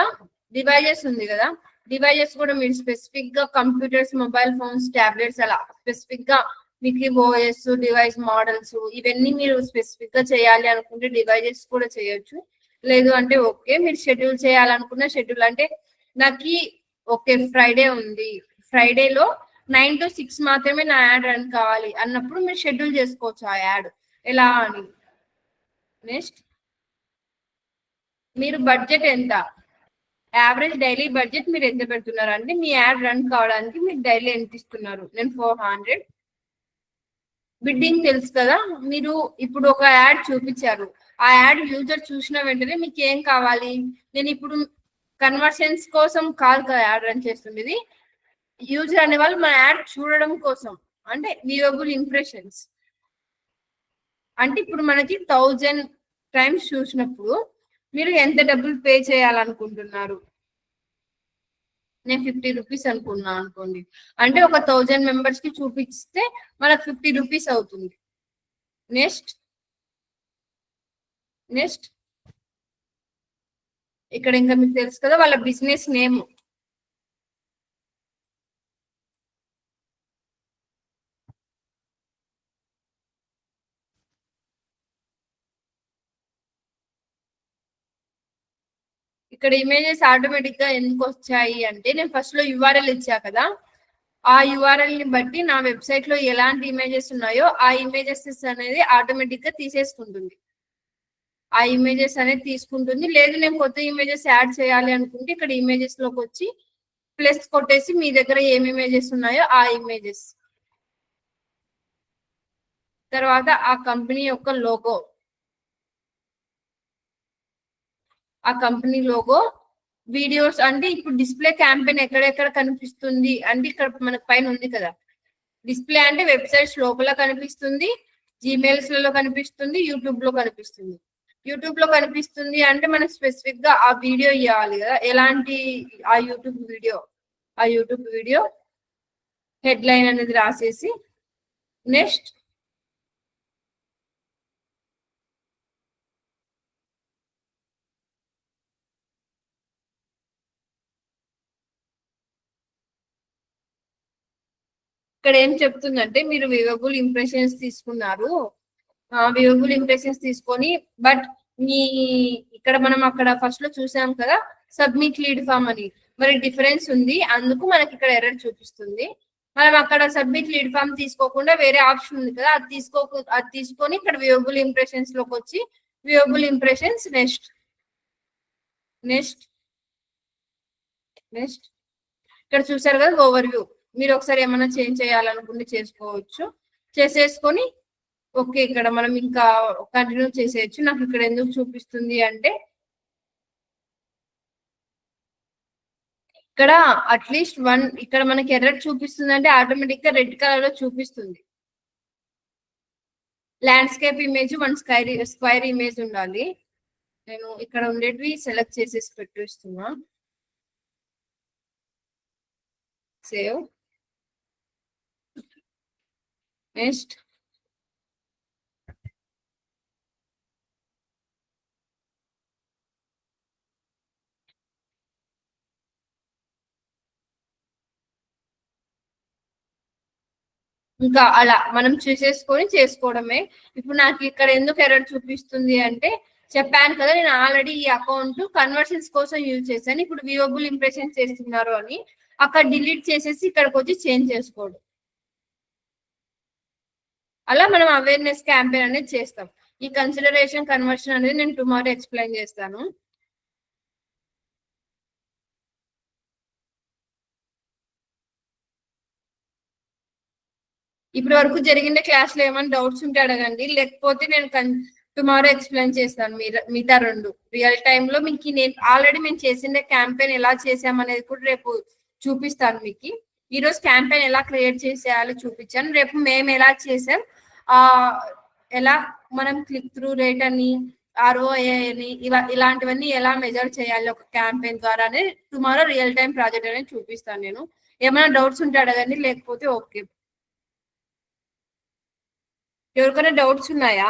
S1: డివైజెస్ ఉంది కదా, డివైజెస్ కూడా మీరు స్పెసిఫిక్ గా కంప్యూటర్స్, మొబైల్ ఫోన్స్, టాబ్లెట్స్ అలా స్పెసిఫిక్ గా మీకు ఓఎస్, డివైస్ మోడల్స్ ఇవన్నీ మీరు స్పెసిఫిక్ గా చేయాలి అనుకుంటే డివైజెస్ కూడా చేయొచ్చు. లేదు అంటే ఓకే, మీరు షెడ్యూల్ చేయాలనుకున్న షెడ్యూల్ అంటే నాకు ఓకే ఫ్రైడే ఉంది, ఫ్రైడేలో 9 to 6 మాత్రమే నా యాడ్ రన్ కావాలి అన్నప్పుడు మీరు షెడ్యూల్ చేసుకోవచ్చు ఆ యాడ్ ఎలా అని. నెక్స్ట్, మీరు బడ్జెట్ ఎంత, యావరేజ్ డైలీ బడ్జెట్ మీరు ఎంత పెడుతున్నారు అంటే మీ యాడ్ రన్ కావడానికి మీరు డైలీ ఎంత ఇస్తున్నారు. నేను 400. బిడ్డింగ్ తెలుసు కదా, మీరు ఇప్పుడు ఒక యాడ్ చూపించారు, ఆ యాడ్ యూజర్ చూసిన వెంటనే మీకు ఏం కావాలి, నేను ఇప్పుడు కన్వర్షన్స్ కోసం కాల్ యాడ్ రన్ చేస్తుంది. యూజర్ అనే వాళ్ళు మన యాడ్ చూడడం కోసం, అంటే వ్యూవబుల్ ఇంప్రెషన్స్. అంటే ఇప్పుడు మనకి 1000 టైమ్స్ చూసినప్పుడు మీరు ఎంత డబ్బులు పే చేయాలనుకుంటున్నారు. నేను 50 రూపీస్ అనుకున్నా అనుకోండి, అంటే ఒక 1000 మెంబర్స్ కి చూపిస్తే మనకు 50 రూపీస్ అవుతుంది. నెక్స్ట్ నెక్స్ట్ ఇక్కడ ఇంకా మీకు తెలుసు కదా వాళ్ళ బిజినెస్ నేమ్. ఇక్కడ ఇమేజెస్ ఆటోమేటిక్ గా ఎందుకు వచ్చాయి అంటే నేను ఫస్ట్ లో యూఆర్ఎల్ ఇచ్చా కదా, ఆ యూఆర్ఎల్ ని బట్టి నా వెబ్సైట్ లో ఎలాంటి ఇమేజెస్ ఉన్నాయో ఆ ఇమేజెస్ అనేది ఆటోమేటిక్ గా తీసేసుకుంటుంది. ఆ ఇమేజెస్ అనేది తీసుకుంటుంది. లేదు నేను కొత్త ఇమేజెస్ యాడ్ చేయాలి అనుకుంటే ఇక్కడ ఇమేజెస్ లోకి వచ్చి ప్లస్ కొట్టేసి మీ దగ్గర ఏమి ఇమేజెస్ ఉన్నాయో ఆ ఇమేజెస్, తర్వాత ఆ కంపెనీ యొక్క లోగో, ఆ కంపెనీ లోగో, వీడియోస్ అంటే ఇప్పుడు డిస్ప్లే క్యాంపెయిన్ ఎక్కడెక్కడ కనిపిస్తుంది అంటే ఇక్కడ మనకు పైన ఉంది కదా డిస్ప్లే, అంటే వెబ్సైట్స్ లోపల కనిపిస్తుంది, జీమెయిల్స్ లలో కనిపిస్తుంది, యూట్యూబ్ లో కనిపిస్తుంది. యూట్యూబ్ లో కనిపిస్తుంది అంటే మనకు స్పెసిఫిక్ గా ఆ వీడియో ఇవ్వాలి కదా, ఎలాంటి ఆ యూట్యూబ్ వీడియో హెడ్ లైన్ అనేది రాసేసి. నెక్స్ట్ ఇక్కడ ఏం చెప్తుందంటే మీరు వ్యూవబుల్ ఇంప్రెషన్స్ తీసుకున్నారు, వ్యూవబుల్ ఇంప్రెషన్స్ తీసుకొని బట్ మీ ఇక్కడ మనం అక్కడ ఫస్ట్ లో చూసాం కదా సబ్మిట్ లీడ్ ఫామ్ అని, మరి డిఫరెన్స్ ఉంది అందుకు మనకి ఇక్కడ ఎర్రర్ చూపిస్తుంది. మనం అక్కడ సబ్మిట్ లీడ్ ఫామ్ తీసుకోకుండా వేరే ఆప్షన్ ఉంది కదా అది తీసుకొని ఇక్కడ వ్యూవబుల్ ఇంప్రెషన్స్ లోకి వచ్చి వ్యూవబుల్ ఇంప్రెషన్స్. నెక్స్ట్ నెక్స్ట్ నెక్స్ట్ ఇక్కడ చూసారు కదా ఓవర్ వ్యూ, మీరు ఒకసారి ఏమైనా చేంజ్ చేయాలనుకుంటే చేసుకోవచ్చు, చేసేసుకొని ఓకే ఇక్కడ మనం ఇంకా కంటిన్యూ చేసేయచ్చు. నాకు ఇక్కడ ఎందుకు చూపిస్తుంది అంటే ఇక్కడ అట్లీస్ట్ 1 ఇక్కడ మనకి ఎర్రర్ చూపిస్తుంది అంటే ఆటోమేటిక్ గా రెడ్ కలర్ లో చూపిస్తుంది. ల్యాండ్స్కేప్ ఇమేజ్ 1 స్క్వైర్ ఇమేజ్ ఉండాలి. నేను ఇక్కడ ఉండేటివి సెలెక్ట్ చేసేసి పెట్టిస్తున్నా. సేవ్. నెక్స్ట్ ఇంకా అలా మనం చూసేసుకొని చేసుకోవడమే. ఇప్పుడు నాకు ఇక్కడ ఎందుకు ఎర్రర్ చూపిస్తుంది అంటే చెప్పాను కదా నేను ఆల్రెడీ ఈ అకౌంట్ కన్వర్షన్స్ కోసం యూజ్ చేశాను. ఇప్పుడు వ్యూవబుల్ ఇంప్రెషన్ చేస్తున్నారు అని అక్కడ డిలీట్ చేసేసి ఇక్కడికి వచ్చి చేంజ్ చేసుకోవడం. అలా మనం అవేర్నెస్ క్యాంపెయిన్ అనేది చేస్తాం. ఈ కన్సిడరేషన్ కన్వర్షన్ అనేది నేను టుమారో ఎక్స్ప్లెయిన్ చేస్తాను. ఇప్పటి వరకు జరిగిన క్లాస్ లో ఏమైనా డౌట్స్ ఉంటే అడగండి, లేకపోతే నేను టుమారో ఎక్స్ప్లెయిన్ చేస్తాను మిగతా రెండు. రియల్ టైమ్ లో మీకు నేను ఆల్రెడీ మేము చేసిన క్యాంపెయిన్ ఎలా చేసామనేది కూడా రేపు చూపిస్తాను మీకు. ఈ రోజు క్యాంపెయిన్ ఎలా క్రియేట్ చేసేయాలో చూపించాను. రేపు మేము ఎలా చేసాం, ఎలా మనం క్లిక్ త్రూ రేట్ అని, ROI అని ఇలాంటివన్నీ ఎలా మెజర్ చేయాలి ఒక క్యాంపెయిన్ ద్వారానే టుమారో రియల్ టైం ప్రాజెక్ట్ అనేది చూపిస్తాను నేను. ఏమైనా డౌట్స్ ఉంటే అడగండి, లేకపోతే ఓకే. ఎవరికైనా డౌట్స్ ఉన్నాయా?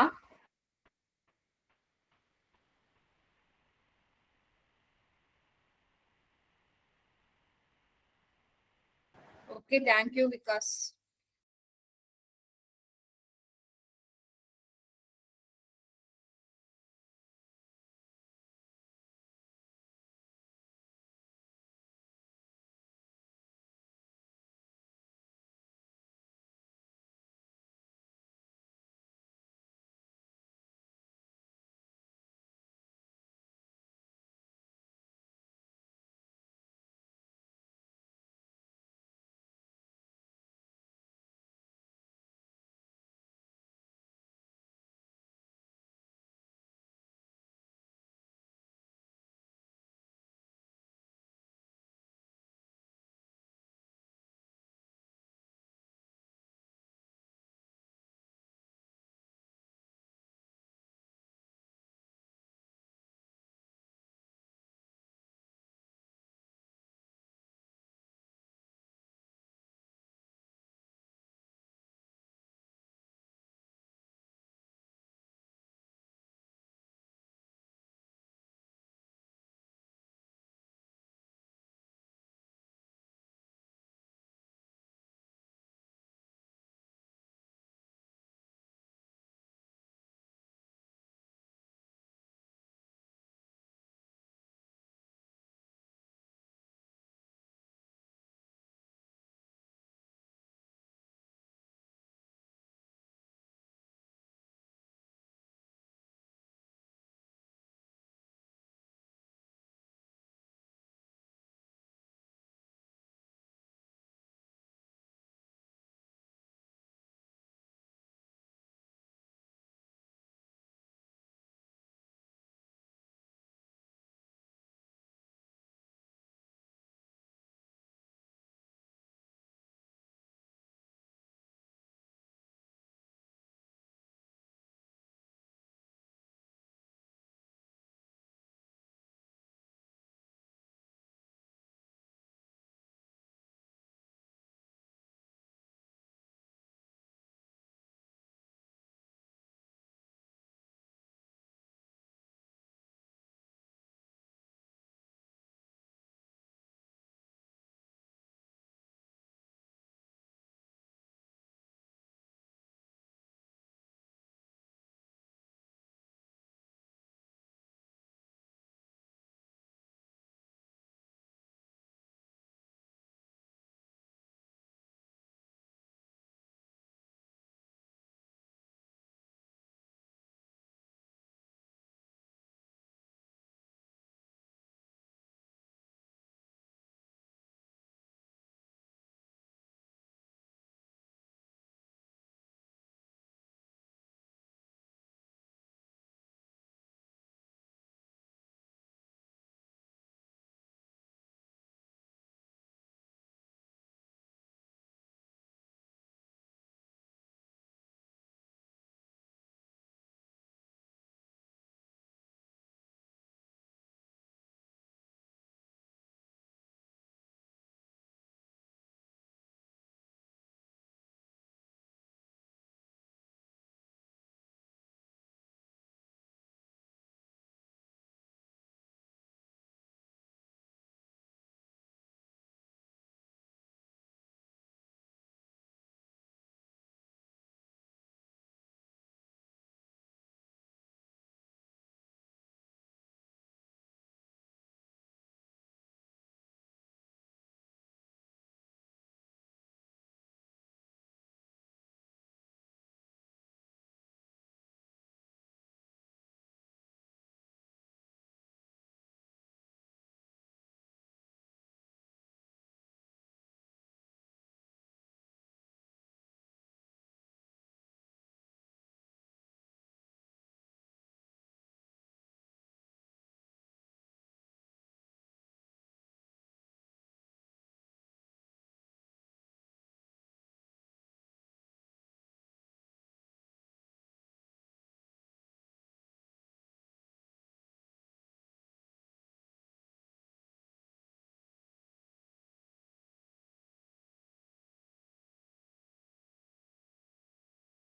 S1: Okay, thank you Vikas.